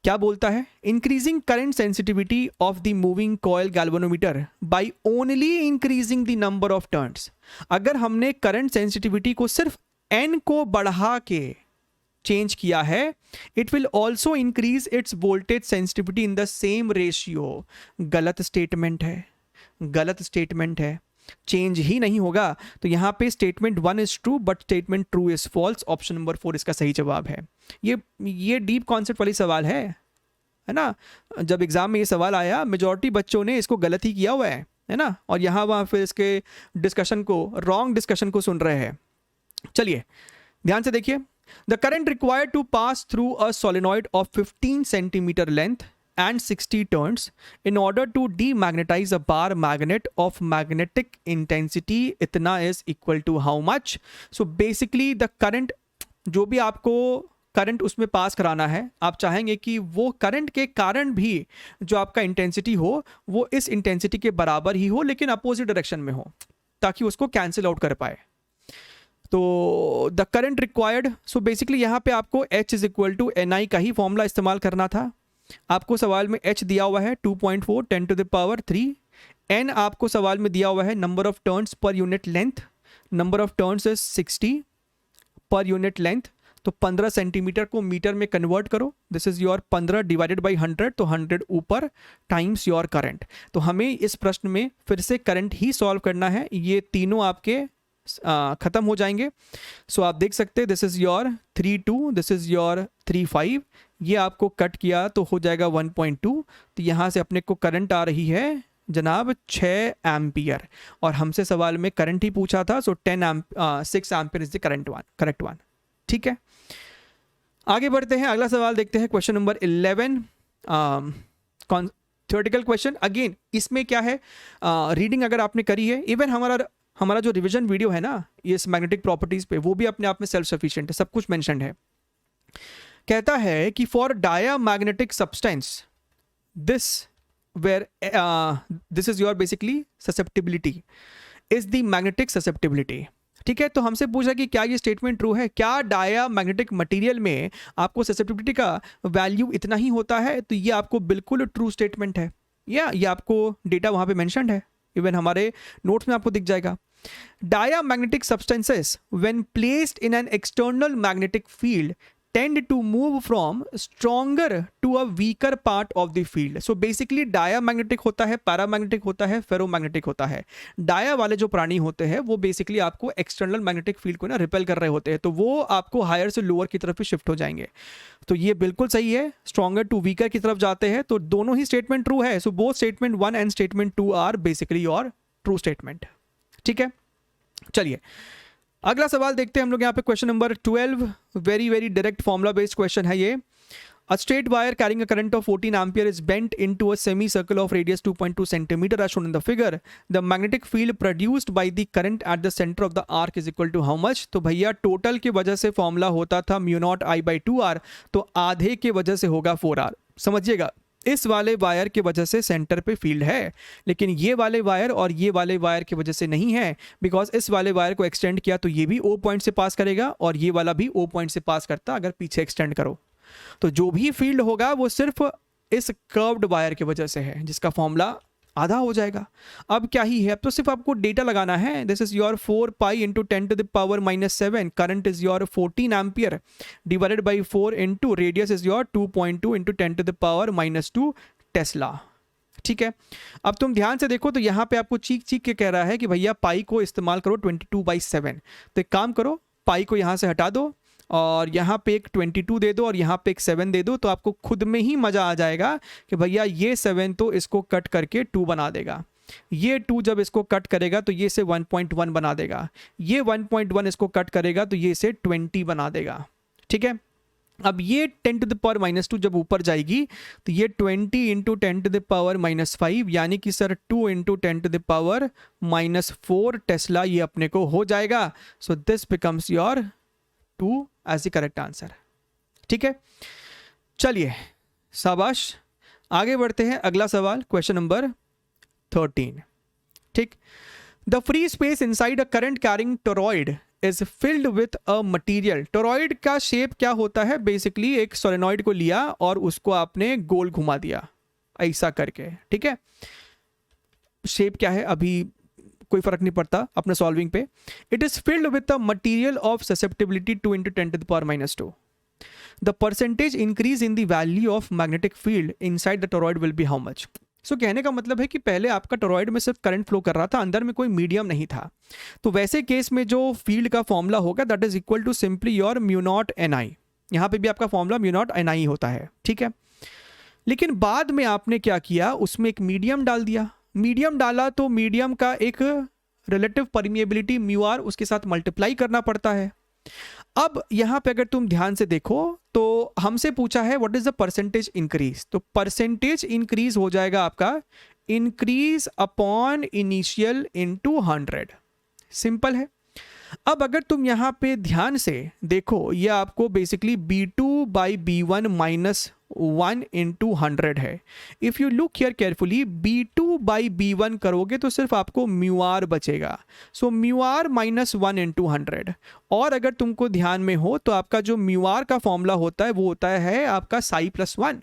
क्या बोलता है, increasing current sensitivity of the moving coil galvanometer by only increasing the number of turns. अगर हमने करंट सेंसिटिविटी को सिर्फ n को बढ़ा के चेंज किया है, it will also increase its voltage sensitivity in the same ratio. गलत स्टेटमेंट है, गलत स्टेटमेंट है, चेंज ही नहीं होगा। तो यहां पे statement 1 is true but statement true is false. Option number 4 इसका सही जवाब है। ये डीप कॉन्सेप्ट वाली सवाल है ना। जब एग्जाम में ये सवाल आया, मेजॉरिटी बच्चों ने इसको गलत ही किया हुआ है ना, और यहां वहां फिर इसके डिस्कशन को, रॉन्ग डिस्कशन को सुन रहे हैं। चलिए ध्यान से देखिए, the current required to pass through a solenoid of 15 centimetre length and 60 turns in order to demagnetize a bar magnet of magnetic intensity इतना is equal to how much। so basically the current, जो भी आपको current उसमें पास कराना है, आप चाहेंगे कि वो करंट के कारण भी जो आपका इंटेंसिटी हो वो इस इंटेंसिटी के बराबर ही हो लेकिन अपोजिट डायरेक्शन में हो, ताकि उसको कैंसिल आउट कर पाए। तो the current required, so basically यहाँ पे आपको H is equal to NI का ही फॉर्मूला इस्तेमाल करना था। आपको सवाल में H दिया हुआ है 2.4 10 to the power 3। N आपको सवाल में दिया हुआ है number of turns per unit length, number of turns is 60 per unit length. तो 15 सेंटीमीटर को मीटर में कन्वर्ट करो, this is your 15 divided by 100, तो 100 ऊपर टाइम्स योर करंट। तो हमें इस प्रश्न में फिर से करंट ही सॉल्व करना है, ये तीनों आपके खत्म हो जाएंगे। सो आप देख सकते हैं this is your 32, this is your 35, ये आपको कट किया तो हो जाएगा 1.2। तो यहाँ से अपने को करंट आ रही है जनाब 6 एम्पियर, और हमसे सवाल में करंट ही पूछा था, सो 6 ampere is the correct one. ठीक है, आगे बढ़ते हैं, अगला सवाल देखते हैं, question number 11, theoretical question. Again इसमें क्या है, रीडिंग अगर आपने करी है, इवन हमारा जो रिवीजन वीडियो है ना इस मैग्नेटिक प्रॉपर्टीज पे, वो भी अपने आप में सेल्फ सफिशिएंट है, सब कुछ मेंशन्ड है। कहता है कि for diamagnetic substance this is your basically susceptibility is the magnetic susceptibility. ठीक है, तो हमसे पूछा कि क्या ये स्टेटमेंट ट्रू है, क्या डायामैग्नेटिक मटेरियल में आपको ससेप्टिबिलिटी का वैल्यू इतना ही होता है। तो ये आपको बिल्कुल ट्रू स्टेटमेंट है, या ये आपको डेटा वहां पे मेंशन्ड है, इवन हमारे नोट्स में आपको दिख जाएगा। Diamagnetic substances when placed in an external magnetic field tend to move from stronger to a weaker part of the field। so basically diamagnetic होता है, पैरामैग्नेटिक होता है, फेरोमैग्नेटिक होता है। डाया वाले जो प्राणी होते हैं वो बेसिकली आपको एक्सटर्नल मैग्नेटिक फील्ड को ना रिपेल कर रहे होते हैं, तो वो आपको हायर से लोअर की तरफ ही शिफ्ट हो जाएंगे। तो ये बिल्कुल सही है, स्ट्रॉन्गर टू वीकर की तरफ जाते हैं, तो दोनों ही स्टेटमेंट ट्रू है। So both statement 1 and statement 2 are basically your true statement. ठीक है, चलिए अगला सवाल देखते हैं हम लोग यहाँ पे, question number 12, very direct formula based question है ये। A straight wire carrying a current of 14 ampere is bent into a semicircle of radius 2.2 centimeter as shown in the figure. The magnetic field produced by the current at the center of the arc is equal to how much? तो भैया total की वजह से formula होता था mu naught I by 2r, तो आधे के वजह से होगा 4r। समझिएगा, इस वाले वायर की वजह से सेंटर पे फील्ड है, लेकिन ये वाले वायर और ये वाले वायर की वजह से नहीं है, बिकॉज इस वाले वायर को एक्सटेंड किया तो ये भी O पॉइंट से पास करेगा और ये वाला भी O पॉइंट से पास करता अगर पीछे एक्सटेंड करो। तो जो भी फील्ड होगा वो सिर्फ इस कर्व्ड वायर की वजह से है, जिसका फॉर्मूला आधा हो जाएगा। अब क्या ही है, अब तो सिर्फ आपको डेटा लगाना है। This is your 4 pi into 10 to the power -7, current is your 14 ampere divided by 4 into radius is your 2.2 into 10 to the power -2 tesla. ठीक है, अब तुम ध्यान से देखो तो यहाँ पे आपको चीख चीख के कह रहा है कि भैया पाई को इस्तेमाल करो 22/7। तो एक काम करो, पाई को यहाँ से हटा दो और यहाँ पे एक 22 दे दो और यहाँ पे एक 7 दे दो, तो आपको खुद में ही मज़ा आ जाएगा कि भैया ये 7 तो इसको कट करके 2 बना देगा, ये 2 जब इसको कट करेगा तो ये से 1.1 बना देगा, ये 1.1 इसको कट करेगा तो ये से 20 बना देगा। ठीक है, अब ये 10 टू द पावर -2 जब ऊपर जाएगी तो ये 20 इंटू 10 टू द पावर -5 यानी कि sir 2 into 10 to the power -4 tesla ये अपने को हो जाएगा। So this becomes your 2 as the correct answer. ठीक है, चलिए शाबाश, आगे बढ़ते हैं। अगला सवाल, क्वेश्चन नंबर 13। ठीक, the free space inside a current carrying toroid is filled with a material. Toroid का शेप क्या होता है? बेसिकली एक सोलेनॉइड को लिया और उसको आपने गोल घुमा दिया ऐसा करके। ठीक है, शेप क्या है अभी कोई फर्क नहीं पड़ता अपने सॉल्विंग पे। It is filled with a material of susceptibility 2 into 10 to the power -2। The percentage increase in the value of magnetic field inside the toroid will be how much. So कहने का मतलब है कि पहले आपका टोरॉइड में सिर्फ करंट फ्लो कर रहा था, अंदर में कोई मीडियम नहीं था, तो वैसे केस में जो फील्ड का फॉर्मूला होगा that is equal to simply your mu naught NI। यहाँ पे भी आपका फॉर्मूला म्यू नॉट NI होता है। ठीक है, लेकिन बाद में आपने क्या किया, उसमें एक मीडियम डाल दिया। मीडियम डाला तो मीडियम का एक रिलेटिव परमिएबिलिटी μr उसके साथ मल्टीप्लाई करना पड़ता है। अब यहाँ पे अगर तुम ध्यान से देखो तो हमसे पूछा है what is the percentage increase, तो परसेंटेज इंक्रीज हो जाएगा आपका increase upon initial into 100। Simple है। अब अगर तुम यहाँ पे ध्यान से देखो, ये आपको बेसिकली B2/B1 -1 इंटू 100 है। If you look here carefully, B2/B1 करोगे तो सिर्फ आपको μr बचेगा। सो μr -1 इंटू 100। और अगर तुमको ध्यान में हो तो आपका जो μr का फॉर्मूला होता है वो होता है आपका ψ+1।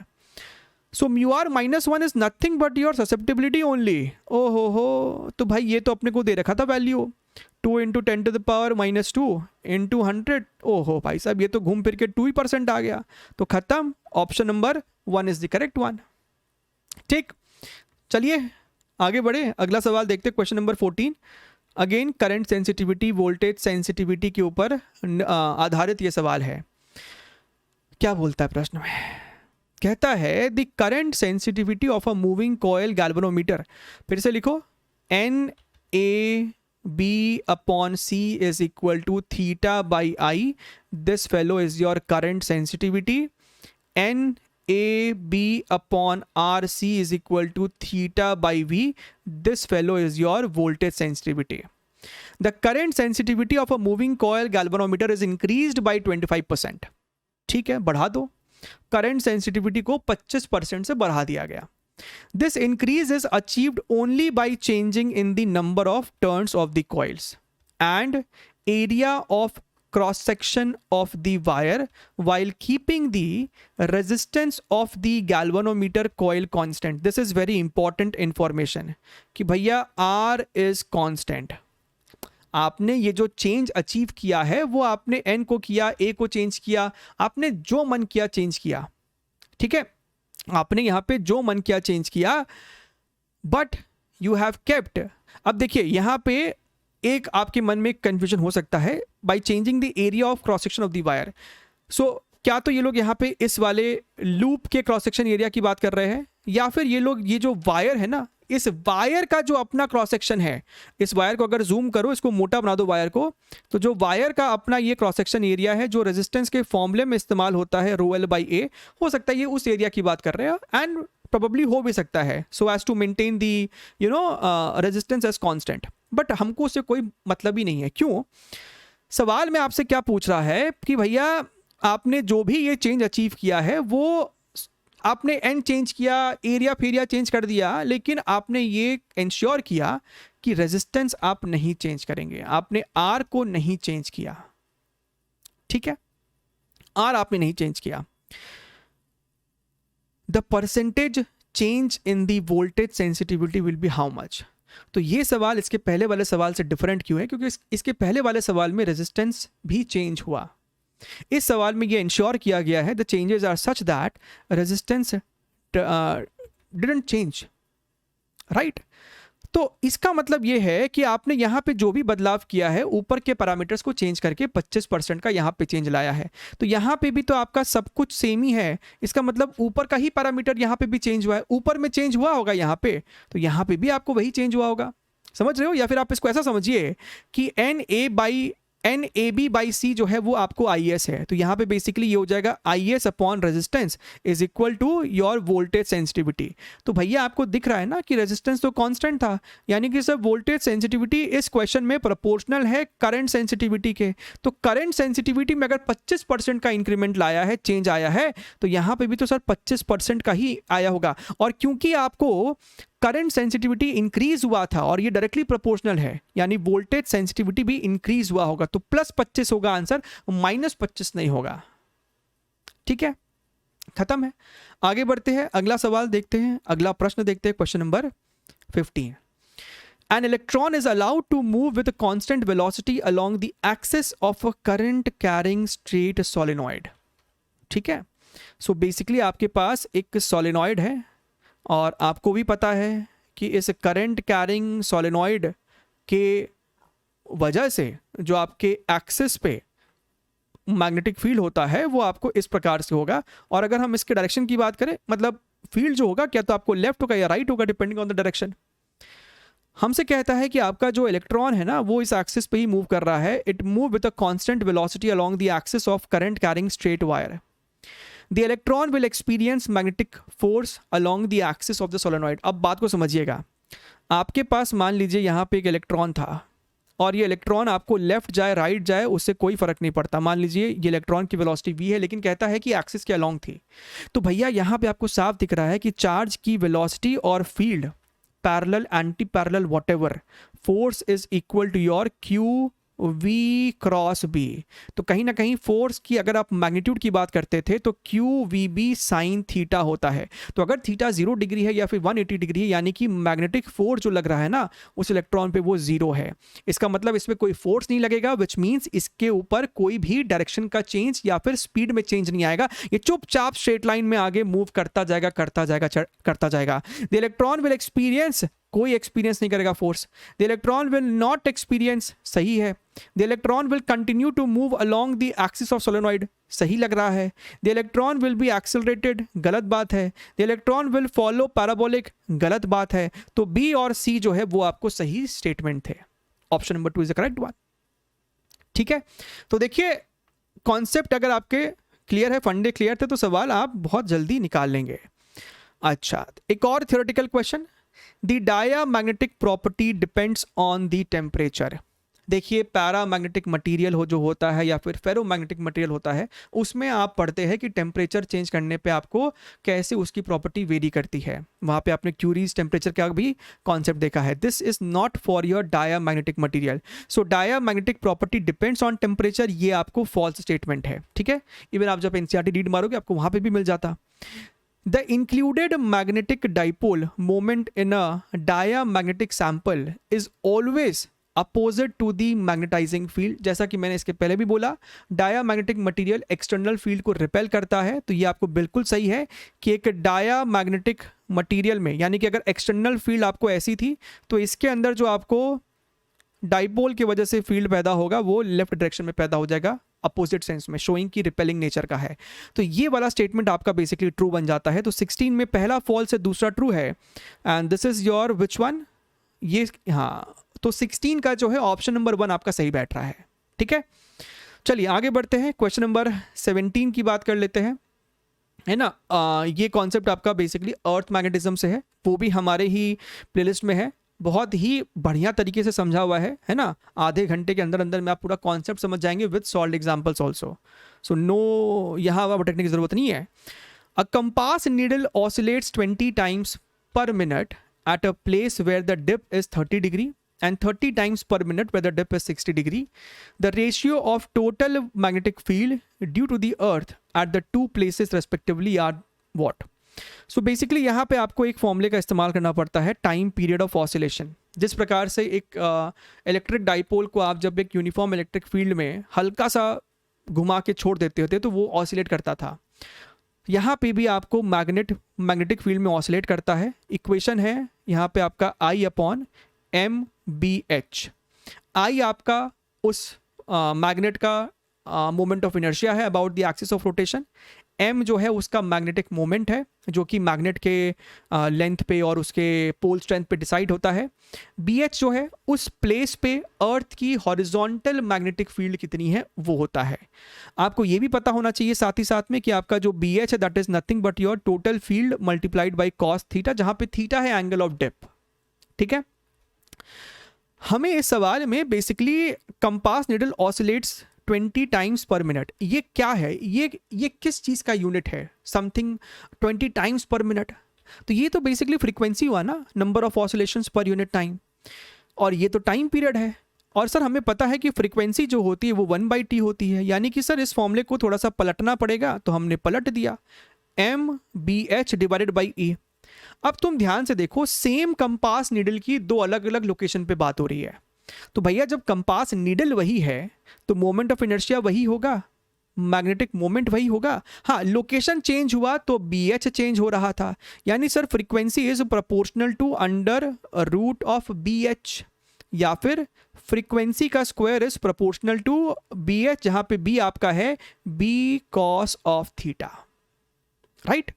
सो μr -1 is nothing but your susceptibility only. ओहो हो, तो भाई ये तो अपने को दे रखा था value 2 into 10 to the power -2 into 100। ओहो भाई साहब, ये तो घूम फिर के 2% आ गया, तो खत्म। Option number 1 is the correct one. ठीक, चलिए आगे बढ़े, अगला सवाल देखते, question number 14। Again current sensitivity voltage sensitivity के ऊपर आधारित ये सवाल है। क्या बोलता है प्रश्न में? कहता है the current sensitivity of a moving coil galvanometer. फिर से लिखो, NA/B/C is equal to θ/I. This fellow is your current sensitivity. NA/B/RC is equal to θ/V. This fellow is your voltage sensitivity. The current sensitivity of a moving coil galvanometer is increased by 25%. ठीक है, बढ़ा दो। Current sensitivity को 25% से बढ़ा दिया गया। This increase is achieved only by changing in the number of turns of the coils and area of cross section of the wire while keeping the resistance of the galvanometer coil constant. This is very important information कि भैया R is constant। आपने ये जो change achieve किया है वो आपने N को किया, A को चेंज किया, आपने जो मन किया चेंज किया। ठीक है, आपने यहाँ पे जो मन किया चेंज किया, बट यू हैव केप्ट। अब देखिए यहाँ पे एक आपके मन में कंफ्यूजन हो सकता है, by changing the area of cross section of the wire. So क्या तो ये लोग यहाँ पे इस वाले लूप के क्रॉस सेक्शन एरिया की बात कर रहे हैं, या फिर ये लोग ये जो वायर है ना इस वायर का जो अपना क्रॉस सेक्शन है, इस वायर को अगर जूम करो, इसको मोटा बना दो वायर को, तो जो वायर का अपना ये क्रॉस सेक्शन एरिया है जो रेजिस्टेंस के फॉर्मूले में इस्तेमाल होता है ρl/a, हो सकता है ये उस एरिया की बात कर रहे हैं एंड प्रोबेबली हो भी सकता है, so as to maintain the resistance as constant, but हमको उससे कोई मतलब ही नहीं है। क्यों? सवाल में आपसे क्या पूछ रहा है कि भैया आपने जो भी ये चेंज अचीव किया है वो आपने एन चेंज किया, एरिया फेरिया चेंज कर दिया, लेकिन आपने ये इंश्योर किया कि रेजिस्टेंस आप नहीं चेंज करेंगे, आपने आर को नहीं चेंज किया, ठीक है, आर आपने नहीं चेंज किया। The percentage change in the voltage sensitivity will be how much. तो ये सवाल इसके पहले वाले सवाल से डिफरेंट क्यों है? क्योंकि इसके पहले वाले सवाल में रेजिस्टेंस भी चेंज हुआ, इस सवाल में ये इंश्योर किया गया है the changes are such that resistance didn't change, right. तो इसका मतलब ये है कि आपने यहाँ पे जो भी बदलाव किया है ऊपर के पैरामीटर्स को चेंज करके 25% का यहाँ पे चेंज लाया है, तो यहाँ पे भी तो आपका सब कुछ सेम ही है, इसका मतलब ऊपर का ही पैरामीटर यहाँ पे भी चेंज हुआ है, ऊपर में चेंज हुआ होगा यहाँ पे, तो यहाँ पे भी आपको वही चेंज हुआ होगा, समझ रहे हो? या फिर आप इसको ऐसा समझिए कि NAB/C जो है वो आपको IS है, तो यहाँ पे बेसिकली ये हो जाएगा IS upon resistance is equal to your voltage sensitivity. तो भैया आपको दिख रहा है ना कि रेजिस्टेंस तो कांस्टेंट था, यानी कि सर वोल्टेज सेंसिटिविटी इस क्वेश्चन में प्रोपोर्शनल है करंट सेंसिटिविटी के, तो करंट सेंसिटिविटी में अगर 25% का इंक्रीमेंट लाया है, चेंज आया है, तो यहाँ पे भी तो सर 25% का ही आया होगा। और क्योंकि आपको करंट सेंसिटिविटी इंक्रीज हुआ था और ये डायरेक्टली प्रोपोर्शनल है, यानी वोल्टेज सेंसिटिविटी भी इंक्रीज हुआ होगा, तो +25 होगा आंसर, -25 नहीं होगा, ठीक है, खत्म है। आगे बढ़ते हैं, अगला सवाल देखते हैं, अगला प्रश्न देखते हैं, question number 15। An electron is allowed to move with a constant velocity along the axis of a current carrying straight solenoid, ठीक है। सो बेसिकली आपके पास एक सोलेनॉइड है और आपको भी पता है कि इस करंट कैरिंग सोलेनॉइड के वजह से जो आपके एक्सिस पे मैग्नेटिक फील्ड होता है वो आपको इस प्रकार से होगा, और अगर हम इसके डायरेक्शन की बात करें, मतलब फील्ड जो होगा क्या तो आपको लेफ्ट होगा या राइट होगा डिपेंडिंग ऑन द डायरेक्शन। हमसे कहता है कि आपका जो इलेक्ट्रॉन है ना वो इस एक्सिस पे ही मूव कर रहा है, it move with a constant velocity along the axis of current carrying straight wire. The electron will experience magnetic force along the axis of the solenoid। अब बात को समझिएगा, आपके पास मान लीजिए यहाँ पे एक इलेक्ट्रॉन था और ये इलेक्ट्रॉन आपको लेफ्ट जाए राइट जाए उससे कोई फर्क नहीं पड़ता, मान लीजिए ये इलेक्ट्रॉन की वेलोसिटी v है, लेकिन कहता है कि एक्सिस के अलोंग थी, तो भैया यहाँ पे आपको साफ दिख रहा है कि चार्ज की वेलोसिटी और field parallel anti parallel whatever force is equal to your q v cross b। तो कहीं ना कहीं फोर्स की अगर आप मैग्नीट्यूड की बात करते थे तो q v b sine theta होता है, तो अगर थीटा 0 डिग्री है या फिर 180 डिग्री है, यानी कि मैग्नेटिक फोर्स जो लग रहा है ना उस इलेक्ट्रॉन पे वो 0 है, इसका मतलब इसमें कोई फोर्स नहीं लगेगा, विच मीन्स इसके ऊपर कोई भी डायरेक्शन का चेंज या फिर स्पीड में चेंज नहीं आएगा, ये चुपचाप स्ट्रेट लाइन में आगे मूव करता जाएगा करता जाएगा करता जाएगा। द इलेक्ट्रॉन विल एक्सपीरियंस, कोई एक्सपीरियंस नहीं करेगा force. The electron will not experience, सही है। The electron will continue to move along the axis of solenoid, सही लग रहा है। The electron will be accelerated, गलत बात है। The electron will follow parabolic, गलत बात है। तो बी और सी जो है वो आपको सही स्टेटमेंट थे, option number 2 is the correct one, ठीक है। तो देखिए कॉन्सेप्ट अगर आपके क्लियर है, फंडे क्लियर थे, तो सवाल आप बहुत जल्दी निकाल लेंगे। अच्छा, एक और theoretical question, the diamagnetic property depends on the temperature. देखिए पैरामैग्नेटिक मटेरियल जो होता है या फिर फेरोमैग्नेटिक मटेरियल होता है, उसमें आप पढ़ते हैं कि टेम्परेचर चेंज करने पे आपको कैसे उसकी प्रॉपर्टी वेरी करती है, वहाँ पे आपने क्यूरीज टेम्परेचर का भी कॉन्सेप्ट देखा है। This is not for your diamagnetic material, so diamagnetic property depends on temperature, ये आपको फॉल्स स्टेटमेंट है, ठीक है। इवन आप जब एनसीईआरटी रीड मारोगे आपको वहाँ पे भी मिल जाता। The included magnetic dipole moment in a diamagnetic sample is always opposite to the magnetizing field। जैसा कि मैंने इसके पहले भी बोला, डायामैग्नेटिक मटेरियल एक्सटर्नल फील्ड को रिपेल करता है, तो ये आपको बिल्कुल सही है कि एक डायामैग्नेटिक मटेरियल में, यानी कि अगर एक्सटर्नल फील्ड आपको ऐसी थी तो इसके अंदर जो आपको डाइपोल की वजह से फील्ड पैदा होगा वो लेफ्ट डायरेक्शन में पैदा हो जाएगा, अपोजिट सेंस में, शोइंग की रिपेलिंग नेचर का है। तो ये वाला स्टेटमेंट आपका बेसिकली ट्रू बन जाता है। तो 16 में पहला फॉल्स है, दूसरा ट्रू है, and this is your which one, ये हाँ, तो 16 का जो है ऑप्शन नंबर 1 आपका सही बैठ रहा है। ठीक है, चलिए आगे बढ़ते हैं, क्वेश्चन नंबर 17 की बात कर लेते हैं, है ना। ये कॉन्सेप्ट आपका बेसिकली अर्थ मैग्नेटिज्म से है, वो भी हमारे ही प्लेलिस्ट में है, बहुत ही बढ़िया तरीके से समझा हुआ है ना। आधे घंटे के अंदर अंदर में आप पूरा कॉन्सेप्ट समझ जाएंगे with solved examples also. So no, यहाँ भटकने की जरूरत नहीं है। A compass needle oscillates 20 times per minute at a place where the dip is 30 degree and 30 times per minute where the dip is 60 degree. The ratio of total magnetic field due to the earth at the two places respectively are what? So basically यहाँ पे आपको एक फॉर्मूले का इस्तेमाल करना पड़ता है, टाइम पीरियड ऑफ ऑसिलेशन। जिस प्रकार से एक इलेक्ट्रिक डाइपोल को आप जब एक यूनिफॉर्म इलेक्ट्रिक फील्ड में हल्का सा घुमा के छोड़ देते होते तो वो ऑसिलेट करता था, यहाँ पे भी आपको मैग्नेटिक फील्ड में ऑसिलेट करता है। इक्वेशन है यहाँ पे आपका I/mBh। I आपका उस मैग्नेट का मोमेंट ऑफ इनर्शिया है about the axis of rotation, m जो है उसका मैग्नेटिक मोमेंट है जो कि मैग्नेट के लेंथ पे और उसके पोल स्ट्रेंथ पे डिसाइड होता है। bh जो है उस प्लेस पे अर्थ की हॉरिजॉन्टल मैग्नेटिक फील्ड कितनी है वो होता है। आपको ये भी पता होना चाहिए साथ ही साथ में कि आपका जो bh है that is nothing but your total field multiplied by cos theta, जहां पे थीटा है एंगल ऑफ डिप। ठीक है, हमें इस सवाल में basically compass needle oscillates 20 times per minute, ये क्या है, ये किस चीज़ का यूनिट है, समथिंग 20 टाइम्स पर मिनट, तो ये तो बेसिकली फ्रीक्वेंसी हुआ ना, number of oscillations per unit time, और ये तो टाइम पीरियड है। और सर हमें पता है कि फ्रीक्वेंसी जो होती है वो 1/t होती है, यानी कि सर इस फॉर्मूले को थोड़ा सा पलटना पड़ेगा, तो हमने पलट दिया mBh डिवाइडेड बाई E। अब तुम ध्यान से देखो, सेम कंपास नीडल की दो अलग अलग लोकेशन पे बात हो रही है, तो भैया जब कंपास नीडल वही है तो मोमेंट ऑफ इनर्शिया वही होगा, मैग्नेटिक मोमेंट वही होगा। हाँ, लोकेशन चेंज हुआ तो BH चेंज हो रहा था, यानी sir frequency is proportional to under root of BH, या फिर फ्रीक्वेंसी का square is proportional to BH, जहां पे B आपका है B cos of theta, right.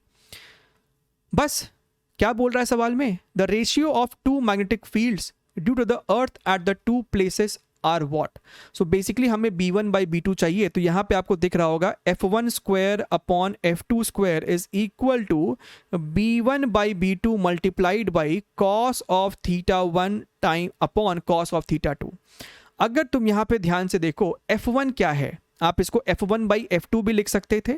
बस क्या बोल रहा है सवाल में, the ratio of two magnetic fields due to the earth at the two places are what. So basically हमें B1/B2 चाहिए, तो यहाँ पे आपको दिख रहा होगा F1 square upon F2 square is equal to B1/B2 multiplied by cos of theta 1 time upon cos of theta 2। अगर तुम यहाँ पे ध्यान से देखो, F1 क्या है, आप इसको F1/F2 भी लिख सकते थे।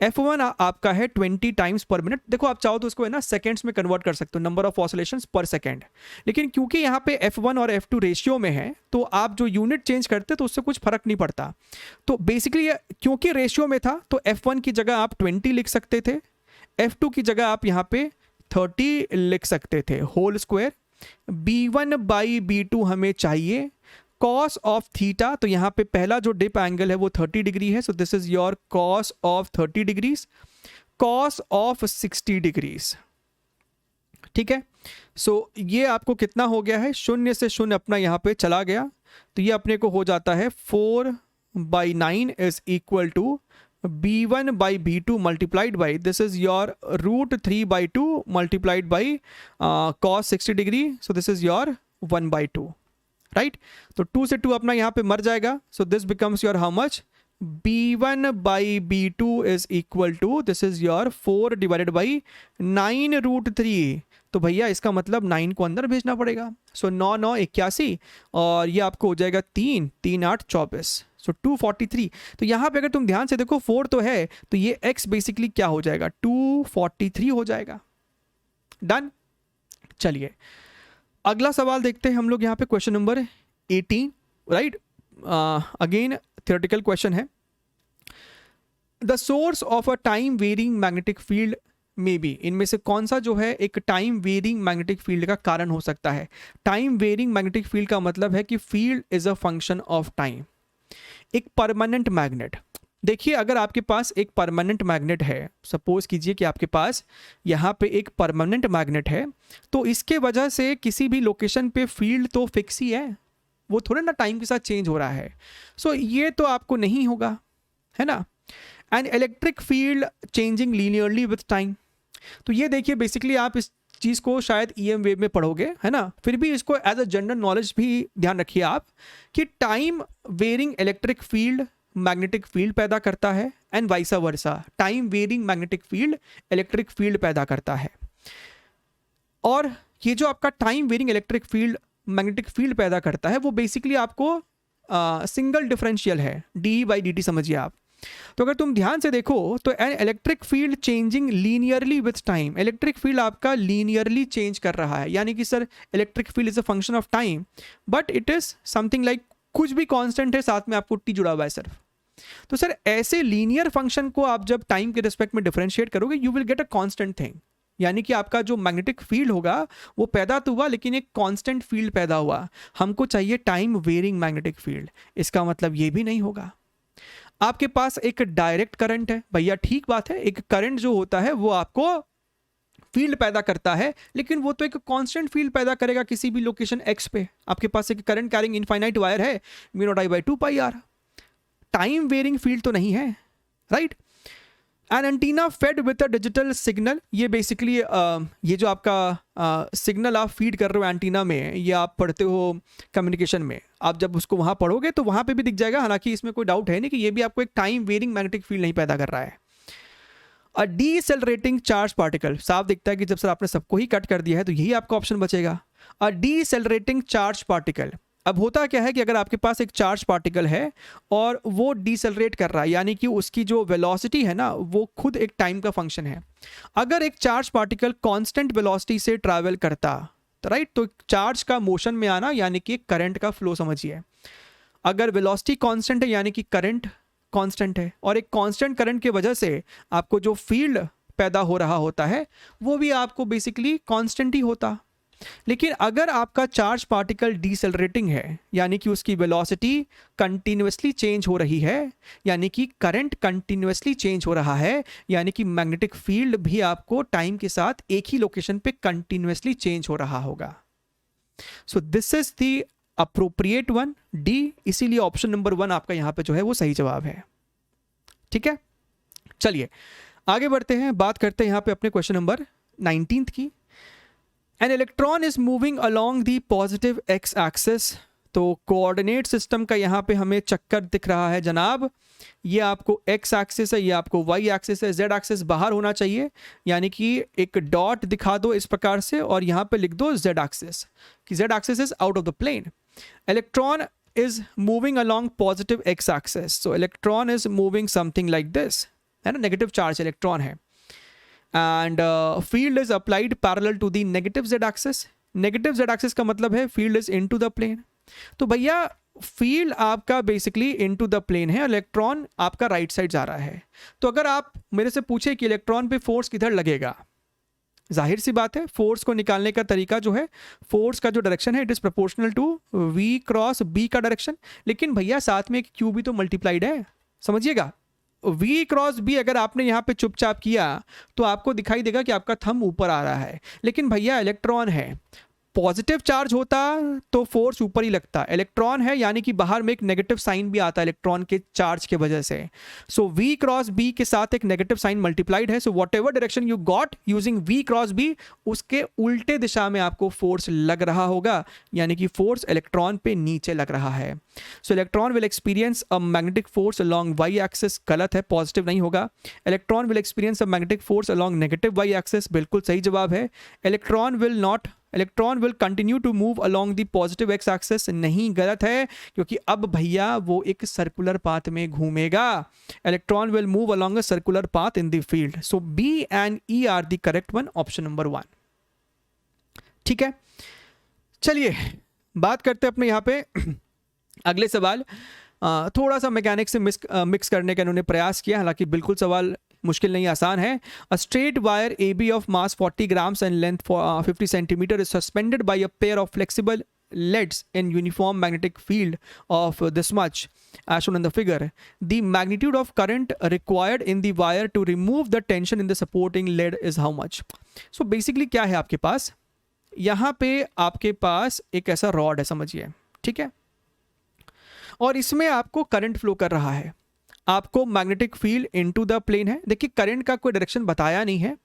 F1 आपका है 20 टाइम्स पर मिनट, देखो आप चाहो तो उसको है ना सेकेंड्स में कन्वर्ट कर सकते हो, नंबर ऑफ ऑसिलेशंस पर सेकेंड, लेकिन क्योंकि यहाँ पे F1 और F2 रेशियो में है तो आप जो यूनिट चेंज करते तो उससे कुछ फर्क नहीं पड़ता। तो बेसिकली क्योंकि रेशियो में था तो F1 की जगह आप 20 लिख सकते थे, F2 की जगह आप यहाँ पे 30 लिख सकते थे होल स्क्वायर। B1/B2 हमें चाहिए कॉस ऑफ थीटा, तो यहाँ पे पहला जो डिप एंगल है वो 30 डिग्री है, सो this is your cos of 30 degrees, cos of 60 degrees. ठीक है, सो ये आपको कितना हो गया है, शून्य से शून्य अपना यहाँ पे चला गया, तो ये अपने को हो जाता है 4/9 is equal to B1/B2 multiplied by this is your √3/2 multiplied by cos 60 degree, so this is your 1/2, right. तो 2 से 2 अपना यहाँ पे मर जाएगा, so this becomes your how much, B1/B2 is equal to this is your 4 divided by 9√3, तो भैया इसका मतलब 9 को अंदर भेजना पड़ेगा, सो 9 9 81, और ये आपको हो जाएगा 3 3 8 24, सो 243। तो यहाँ पे अगर तुम ध्यान से देखो 4 तो है, तो ये x बेसिकली क्या हो जाएगा, 243 हो जाएगा। डन, चलिए अगला सवाल देखते हैं हम लोग यहाँ पे, question number 18, right. Again theoretical question है, the source of a time varying magnetic field में भी, इनमें से कौन सा जो है एक टाइम वेरिंग मैग्नेटिक फील्ड का कारण हो सकता है। टाइम वेरिंग मैग्नेटिक फील्ड का मतलब है कि field is a function of time. एक परमानेंट मैग्नेट, देखिए अगर आपके पास एक परमानेंट मैग्नेट है, सपोज कीजिए कि आपके पास यहाँ पे एक परमानेंट मैग्नेट है, तो इसके वजह से किसी भी लोकेशन पे फील्ड तो फिक्स ही है, वो थोड़ा ना टाइम के साथ चेंज हो रहा है, सो ये तो आपको नहीं होगा, है ना। And electric field changing linearly with time. तो ये देखिए बेसिकली आप इस चीज़ को शायद ईएम वेव में पढ़ोगे, है ना, फिर भी इसको एज अ जनरल नॉलेज भी ध्यान रखिए आप कि time varying electric field magnetic field पैदा करता है and vice versa, time varying magnetic field electric field पैदा करता है। और ये जो आपका time varying electric field magnetic field पैदा करता है वो बेसिकली आपको सिंगल डिफरेंशियल है, डी बाई डी टी समझिए आप। तो अगर तुम ध्यान से देखो तो an electric field changing linearly with time, electric field आपका लीनियरली चेंज कर रहा है, यानी कि sir electric field is a function of time but it is something like कुछ भी कांस्टेंट है साथ में आपको टी जुड़ा हुआ है सिर्फ। तो सर ऐसे लीनियर फंक्शन को आप जब टाइम के रिस्पेक्ट में डिफरेंशिएट करोगे you will get a constant thing, यानी कि आपका जो मैग्नेटिक फील्ड होगा वो पैदा तो हुआ लेकिन एक कांस्टेंट फील्ड पैदा हुआ। हमको चाहिए टाइम वेरिंग मैग्नेटिक फील्ड, इसका मतलब ये भी नहीं होगा। आपके पास एक डायरेक्ट करंट है, भैया ठीक बात है, एक करंट जो होता है वो आपको फील्ड पैदा करता है लेकिन वो तो एक कांस्टेंट फील्ड पैदा करेगा किसी भी लोकेशन एक्स पे। आपके पास एक करंट कैरिंग इनफाइनाइट वायर है, mu not I by 2 pi R, time varying field तो नहीं है, right. An antenna fed with a digital signal, ये बेसिकली ये जो आपका सिग्नल आप फीड कर रहे हो एंटीना में, ये आप पढ़ते हो कम्युनिकेशन में, आप जब उसको वहाँ पढ़ोगे तो वहाँ पे भी दिख जाएगा, हालांकि इसमें कोई डाउट है नहीं कि ये भी आपको एक टाइम वेरिंग मैग्नेटिक फील्ड नहीं पैदा कर रहा है। अ डीसेलरेटिंग चार्ज पार्टिकल, साफ दिखता है कि जब सर आपने सबको ही कट कर दिया है तो यही आपका ऑप्शन बचेगा, अ डीसेलरेटिंग चार्ज पार्टिकल। अब होता क्या है कि अगर आपके पास एक चार्ज पार्टिकल है और वो डिसेलरेट कर रहा है, यानी कि उसकी जो वेलोसिटी है ना वो खुद एक टाइम का फंक्शन है। अगर एक चार्ज पार्टिकल कांस्टेंट वेलोसिटी से ट्रैवल करता, तो राइट, तो चार्ज का मोशन में आना यानी कि करंट का फ्लो समझिए। अगर वेलोसिटी कांस्टेंट है यानी कि करंट कांस्टेंट है, और एक कांस्टेंट करंट की वजह से आपको जो फील्ड पैदा हो रहा होता है वो भी आपको बेसिकली कांस्टेंट ही होता। लेकिन अगर आपका चार्ज पार्टिकल डिसेलरेटिंग है यानी कि उसकी वेलोसिटी कंटिन्यूअसली चेंज हो रही है, यानी कि करंट कंटिन्यूअसली चेंज हो रहा है, यानी कि मैग्नेटिक फील्ड भी आपको टाइम के साथ एक ही लोकेशन पे कंटिन्यूअसली चेंज हो रहा होगा। सो this is the appropriate one, D, इसीलिए ऑप्शन नंबर 1 आपका यहां पे जो है वो सही जवाब है। ठीक है, चलिए आगे बढ़ते हैं, बात करते हैं यहां पे अपने क्वेश्चन नंबर 19 की। An electron is moving along the positive X axis, तो कोऑर्डिनेट सिस्टम का यहाँ पे हमें चक्कर दिख रहा है जनाब, ये आपको एक्स एक्सिस है, ये आपको वाई एक्सिस है, जेड एक्सिस बाहर होना चाहिए, यानी कि एक डॉट दिखा दो इस प्रकार से और यहाँ पे लिख दो जेड एक्सिस, कि Z axis is out of the plane. Electron is moving along positive X axis, so electron is moving something like this, है ना, नेगेटिव चार्ज इलेक्ट्रॉन है, and field is applied parallel to the negative z axis। negative z axis का मतलब है field is into the plane। तो भैया field आपका basically into the plane है, इलेक्ट्रॉन आपका राइट साइड जा रहा है। तो अगर आप मेरे से पूछे कि इलेक्ट्रॉन पे फोर्स किधर लगेगा, जाहिर सी बात है फोर्स को निकालने का तरीका जो है, फोर्स का जो डायरेक्शन है it is proportional to v cross b का डायरेक्शन, लेकिन भैया साथ में एक q भी तो मल्टीप्लाइड है, समझिएगा। v क्रॉस b अगर आपने यहाँ पे चुपचाप किया तो आपको दिखाई देगा कि आपका थंब ऊपर आ रहा है, लेकिन भैया इलेक्ट्रॉन है, पॉजिटिव चार्ज होता तो फोर्स ऊपर ही लगता, इलेक्ट्रॉन है यानी कि बाहर में एक नेगेटिव साइन भी आता है इलेक्ट्रॉन के चार्ज के वजह से। सो v क्रॉस b के साथ एक नेगेटिव साइन मल्टीप्लाइड है, so what ever direction you got using v cross b उसके उल्टे दिशा में आपको फोर्स लग रहा होगा, यानी कि फोर्स इलेक्ट्रॉन पे नीचे लग रहा है। So electron will experience a magnetic force along Y axis, गलत है, पॉजिटिव नहीं होगा। Electron will experience a magnetic force along negative Y axis, बिल्कुल सही जवाब है। Electron will continue to move along the positive X axis, नहीं, गलत है, क्योंकि अब भैया वो एक सर्कुलर पाथ में घूमेगा। Electron will move along a circular path in the field, so B and E are the correct one, option number 1। ठीक है, चलिए बात करते हैं अपने यहाँ पे अगले सवाल। थोड़ा सा मैकेनिक्स से मिक्स करने का इन्होंने प्रयास किया, हालांकि बिल्कुल सवाल मुश्किल नहीं, आसान है। A straight wire A B of mass 40 grams and length 50 centimetre is suspended by a pair of flexible leads in uniform magnetic field of this much as shown in the figure. The magnitude of current required in the wire to remove the tension in the supporting lead is how much? So basically क्या है आपके पास, यहाँ पे आपके पास एक ऐसा rod है समझिए, ठीक है, और इसमें आपको करंट फ्लो कर रहा है। आपको magnetic field into the plane है। देखिए करंट का कोई डायरेक्शन बताया नहीं है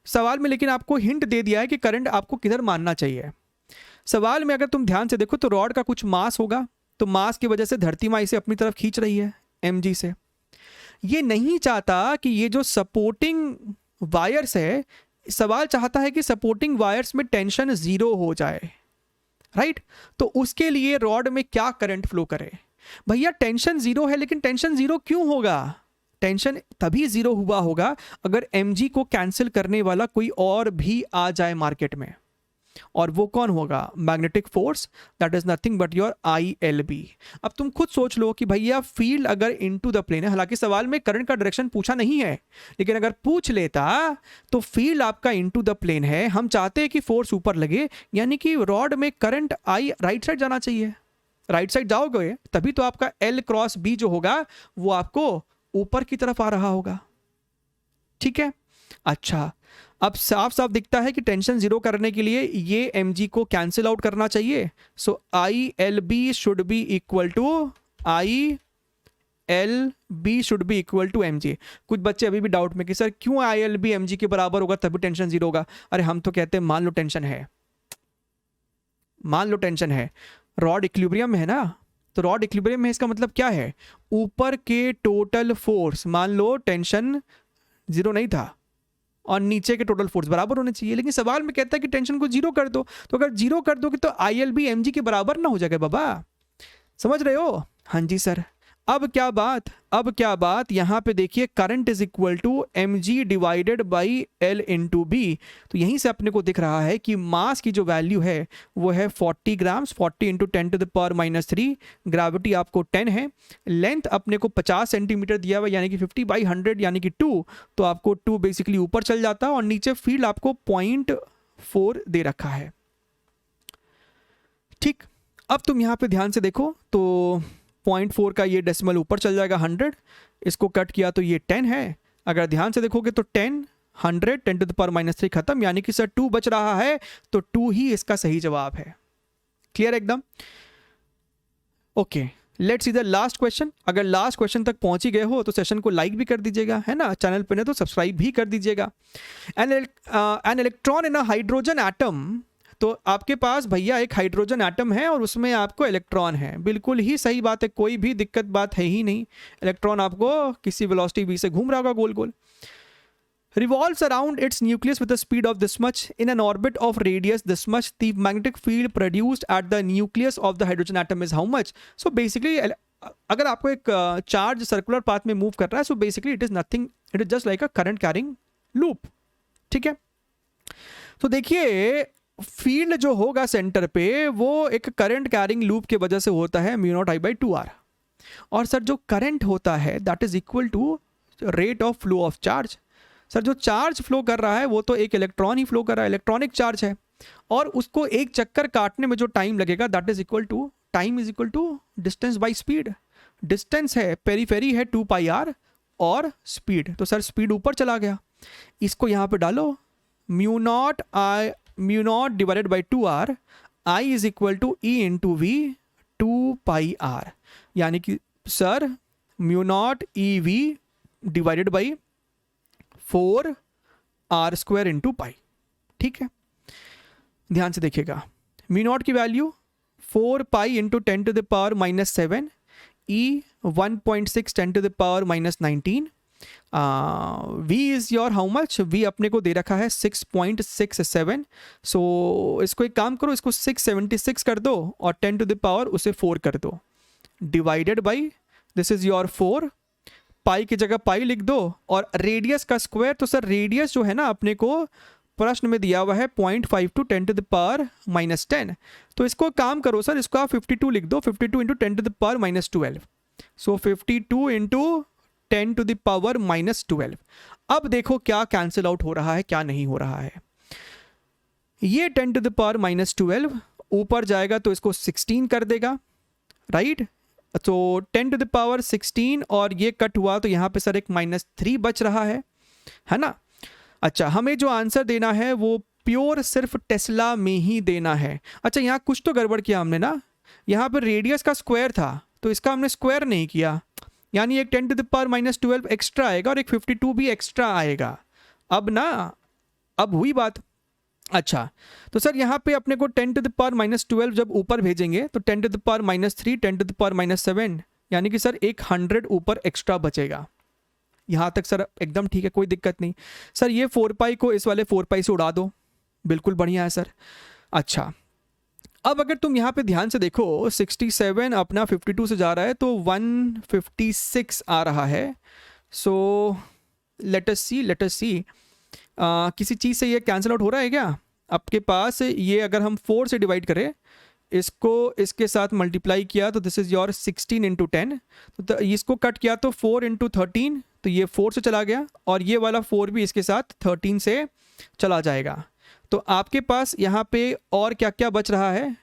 सवाल में, लेकिन आपको हिंट दे दिया है कि करंट आपको किधर मानना चाहिए। सवाल में अगर तुम ध्यान से देखो तो रॉड का कुछ मास होगा, तो मास की वजह से धरती माँ इसे अपनी तरफ खींच रही है mg से। ये नहीं चाहता कि ये जो सपोर्टिंग वायर्स है, सवाल चाहता है कि सपोर्टिंग वायर्स में टेंशन जीरो हो जाए, राइट। तो उसके लिए रॉड में क्या करंट फ्लो करे? भैया टेंशन जीरो है, लेकिन टेंशन जीरो क्यों होगा? टेंशन तभी जीरो हुआ होगा अगर mg को कैंसिल करने वाला कोई और भी आ जाए मार्केट में, और वो कौन होगा? Magnetic force, that is nothing but your ILB। अब तुम खुद सोच लो कि भैया फील्ड अगर इनटू द प्लेन है, हालांकि सवाल में करंट का डायरेक्शन पूछा नहीं है, लेकिन अगर पूछ लेता तो फील्ड आपका इनटू द प्लेन है, हम चाहते हैं कि फोर्स ऊपर लगे, यानी कि रॉड में करंट राइट साइड जाना चाहिए। राइट साइड जाओगे तभी तो आपका L क्रॉस B जो होगा वो आपको ऊपर की तरफ आ रहा होगा, ठीक है। अच्छा, अब साफ साफ दिखता है कि टेंशन जीरो करने के लिए ये mg को कैंसिल आउट करना चाहिए। So ILB should be equal to ILB should be equal to mg। कुछ बच्चे अभी भी डाउट में कि सर क्यों ILB mg के बराबर होगा तभी टेंशन जीरो होगा? अरे हम तो कहते हैं मान लो टेंशन है, मान लो टेंशन है, रॉड इक्विलिब्रियम में है ना, तो रॉड इक्विलिब्रियम में इसका मतलब क्या है? ऊपर के टोटल फोर्स, मान लो टेंशन जीरो नहीं था और नीचे के टोटल फोर्स बराबर होने चाहिए, लेकिन सवाल में कहता है कि टेंशन को जीरो कर दो। तो अगर जीरो कर दोगे तो ILB mg के बराबर ना हो जाएगा बाबा, समझ रहे हो? हाँ जी सर। अब क्या बात यहाँ पे देखिए, current is equal to mg divided by L into B. तो यहीं से अपने को दिख रहा है कि मास की जो वैल्यू है वो है 40 grams, 40 into 10 to the power -3, gravity आपको 10 है, लेंथ अपने को 50 सेंटीमीटर दिया हुआ यानी कि 50/100 यानी कि 2, तो आपको 2 बेसिकली ऊपर चल जाता है, और नीचे फील्ड आपको 0.4 दे रखा है, ठीक। अब तुम यहाँ पे ध्यान से देखो तो 0.4 का ये डेसिमल ऊपर चल जाएगा 100, इसको कट किया तो ये 10 है। अगर ध्यान से देखोगे तो 10, 100, 10 टू द पावर -3 खत्म, यानी कि सर 2 बच रहा है, तो 2 ही इसका सही जवाब है। क्लियर एकदम? Okay, let's see the last question. अगर लास्ट क्वेश्चन तक पहुंच ही गए हो तो सेशन को लाइक भी कर दीजिएगा, है ना, चैनल पे नहीं तो सब्सक्राइब भी कर दीजिएगा। An electron in a hydrogen atom, तो आपके पास भैया एक हाइड्रोजन एटम है और उसमें आपको इलेक्ट्रॉन है, बिल्कुल ही सही बात है, कोई भी दिक्कत बात है ही नहीं। इलेक्ट्रॉन आपको किसी वेलोसिटी v से घूम रहा होगा गोल गोल। revolves around its nucleus with a speed of this much in an orbit of radius this much, the magnetic field produced at the nucleus of the hydrogen atom is how much? So basically अगर आपको एक charge circular path में move कर रहा है, so basically it is nothing, it is just like a current carrying loop, ठीक है। तो देखिए फील्ड जो होगा सेंटर पे वो एक करंट कैरिंग लूप के वजह से होता है μ0I/2r, और सर जो करंट होता है that is equal to rate of flow of charge. Sir जो चार्ज फ्लो कर रहा है वो तो एक इलेक्ट्रॉन ही फ्लो कर रहा है, इलेक्ट्रॉनिक चार्ज है, और उसको एक चक्कर काटने में जो टाइम लगेगा that is equal to, time is equal to distance by speed. Distance है, पेरीफेरी है 2πr और स्पीड, तो सर स्पीड ऊपर चला गया, इसको यहाँ पे डालो, μ0 divided by 2r, I is equal to E into v 2πr, यानी कि sir μ0 EV divided by 4r² into pi, ठीक है। ध्यान से देखिएगा, μ0 की वैल्यू 4π into 10 to the power -7, E 1.6 10 to the power -19, v is your how much, v अपने को दे रखा है 6.67, सो इसको एक काम करो, इसको 676 कर दो और 10 टू द पावर उसे 4 कर दो, divided by this is your 4, पाई की जगह पाई लिख दो, और रेडियस का स्क्वायर, तो सर रेडियस जो है ना अपने को प्रश्न में दिया हुआ है 0.5 टू 10 टू द पावर -10, तो इसको काम करो सर, इसको आप 52 लिख दो, 52 into 10 to the power -12, so 52 into 10 to the power -12। अब देखो क्या कैंसिल आउट हो रहा है, क्या नहीं हो रहा है। ये 10 टू द पावर -12 ऊपर जाएगा तो इसको 16 कर देगा, राइट, तो 10 टू द पावर 16, और ये कट हुआ तो यहाँ पे सर एक -3 बच रहा है ना। अच्छा, हमें जो आंसर देना है वो प्योर सिर्फ टेस्ला में ही देना है। अच्छा, यहाँ कुछ तो गड़बड़ किया हमने ना, यहाँ पर रेडियस का स्क्वायर था तो इसका हमने स्क्वायर नहीं किया, यानी एक 10 टू द पावर -12 एक्स्ट्रा आएगा और एक 52 भी एक्स्ट्रा आएगा। अब हुई बात। अच्छा, तो सर यहाँ पे अपने को 10 टू द पावर -12 जब ऊपर भेजेंगे तो 10 to the power -3, 10 to the power -7, यानी कि सर एक 100 ऊपर एक्स्ट्रा बचेगा। यहाँ तक सर एकदम ठीक है, कोई दिक्कत नहीं। सर ये 4 पाई को इस वाले 4 पाई से उड़ा दो, बिल्कुल बढ़िया है सर। अच्छा, अब अगर तुम यहाँ पे ध्यान से देखो 67 अपना 52 से जा रहा है तो 156 आ रहा है। सो लेट अस सी किसी चीज़ से ये कैंसिल आउट हो रहा है क्या आपके पास? ये अगर हम 4 से डिवाइड करें, इसको इसके साथ मल्टीप्लाई किया तो दिस इज़ योर 16 इंटू 10, तो इसको कट किया तो 4 इंटू 13, तो ये 4 से चला गया और ये वाला 4 भी इसके साथ 13 से चला जाएगा। तो आपके पास यहाँ पे और क्या क्या बच रहा है?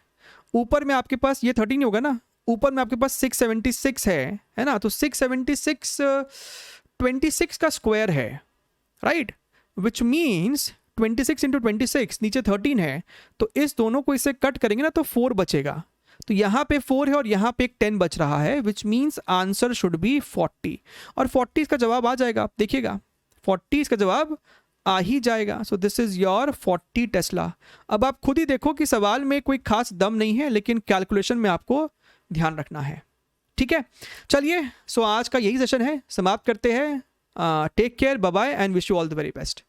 ऊपर में आपके पास ये 13 ही होगा ना, ऊपर में आपके पास 676 है ना, तो 676 26 का स्क्वायर है, राइट, विच मीन्स 26 इंटू 26, नीचे 13 है, तो इस दोनों को इससे कट करेंगे ना तो 4 बचेगा। तो यहाँ पे 4 है और यहाँ पे एक 10 बच रहा है, which means answer should be 40, और 40 इसका जवाब आ जाएगा। आप देखिएगा 40 इसका जवाब आ ही जाएगा। So this is your 40 Tesla. अब आप खुद ही देखो कि सवाल में कोई खास दम नहीं है, लेकिन कैलकुलेशन में आपको ध्यान रखना है, ठीक है। चलिए, सो आज का यही सेशन है, समाप्त करते हैं। Take care, bye bye and wish you all the very best.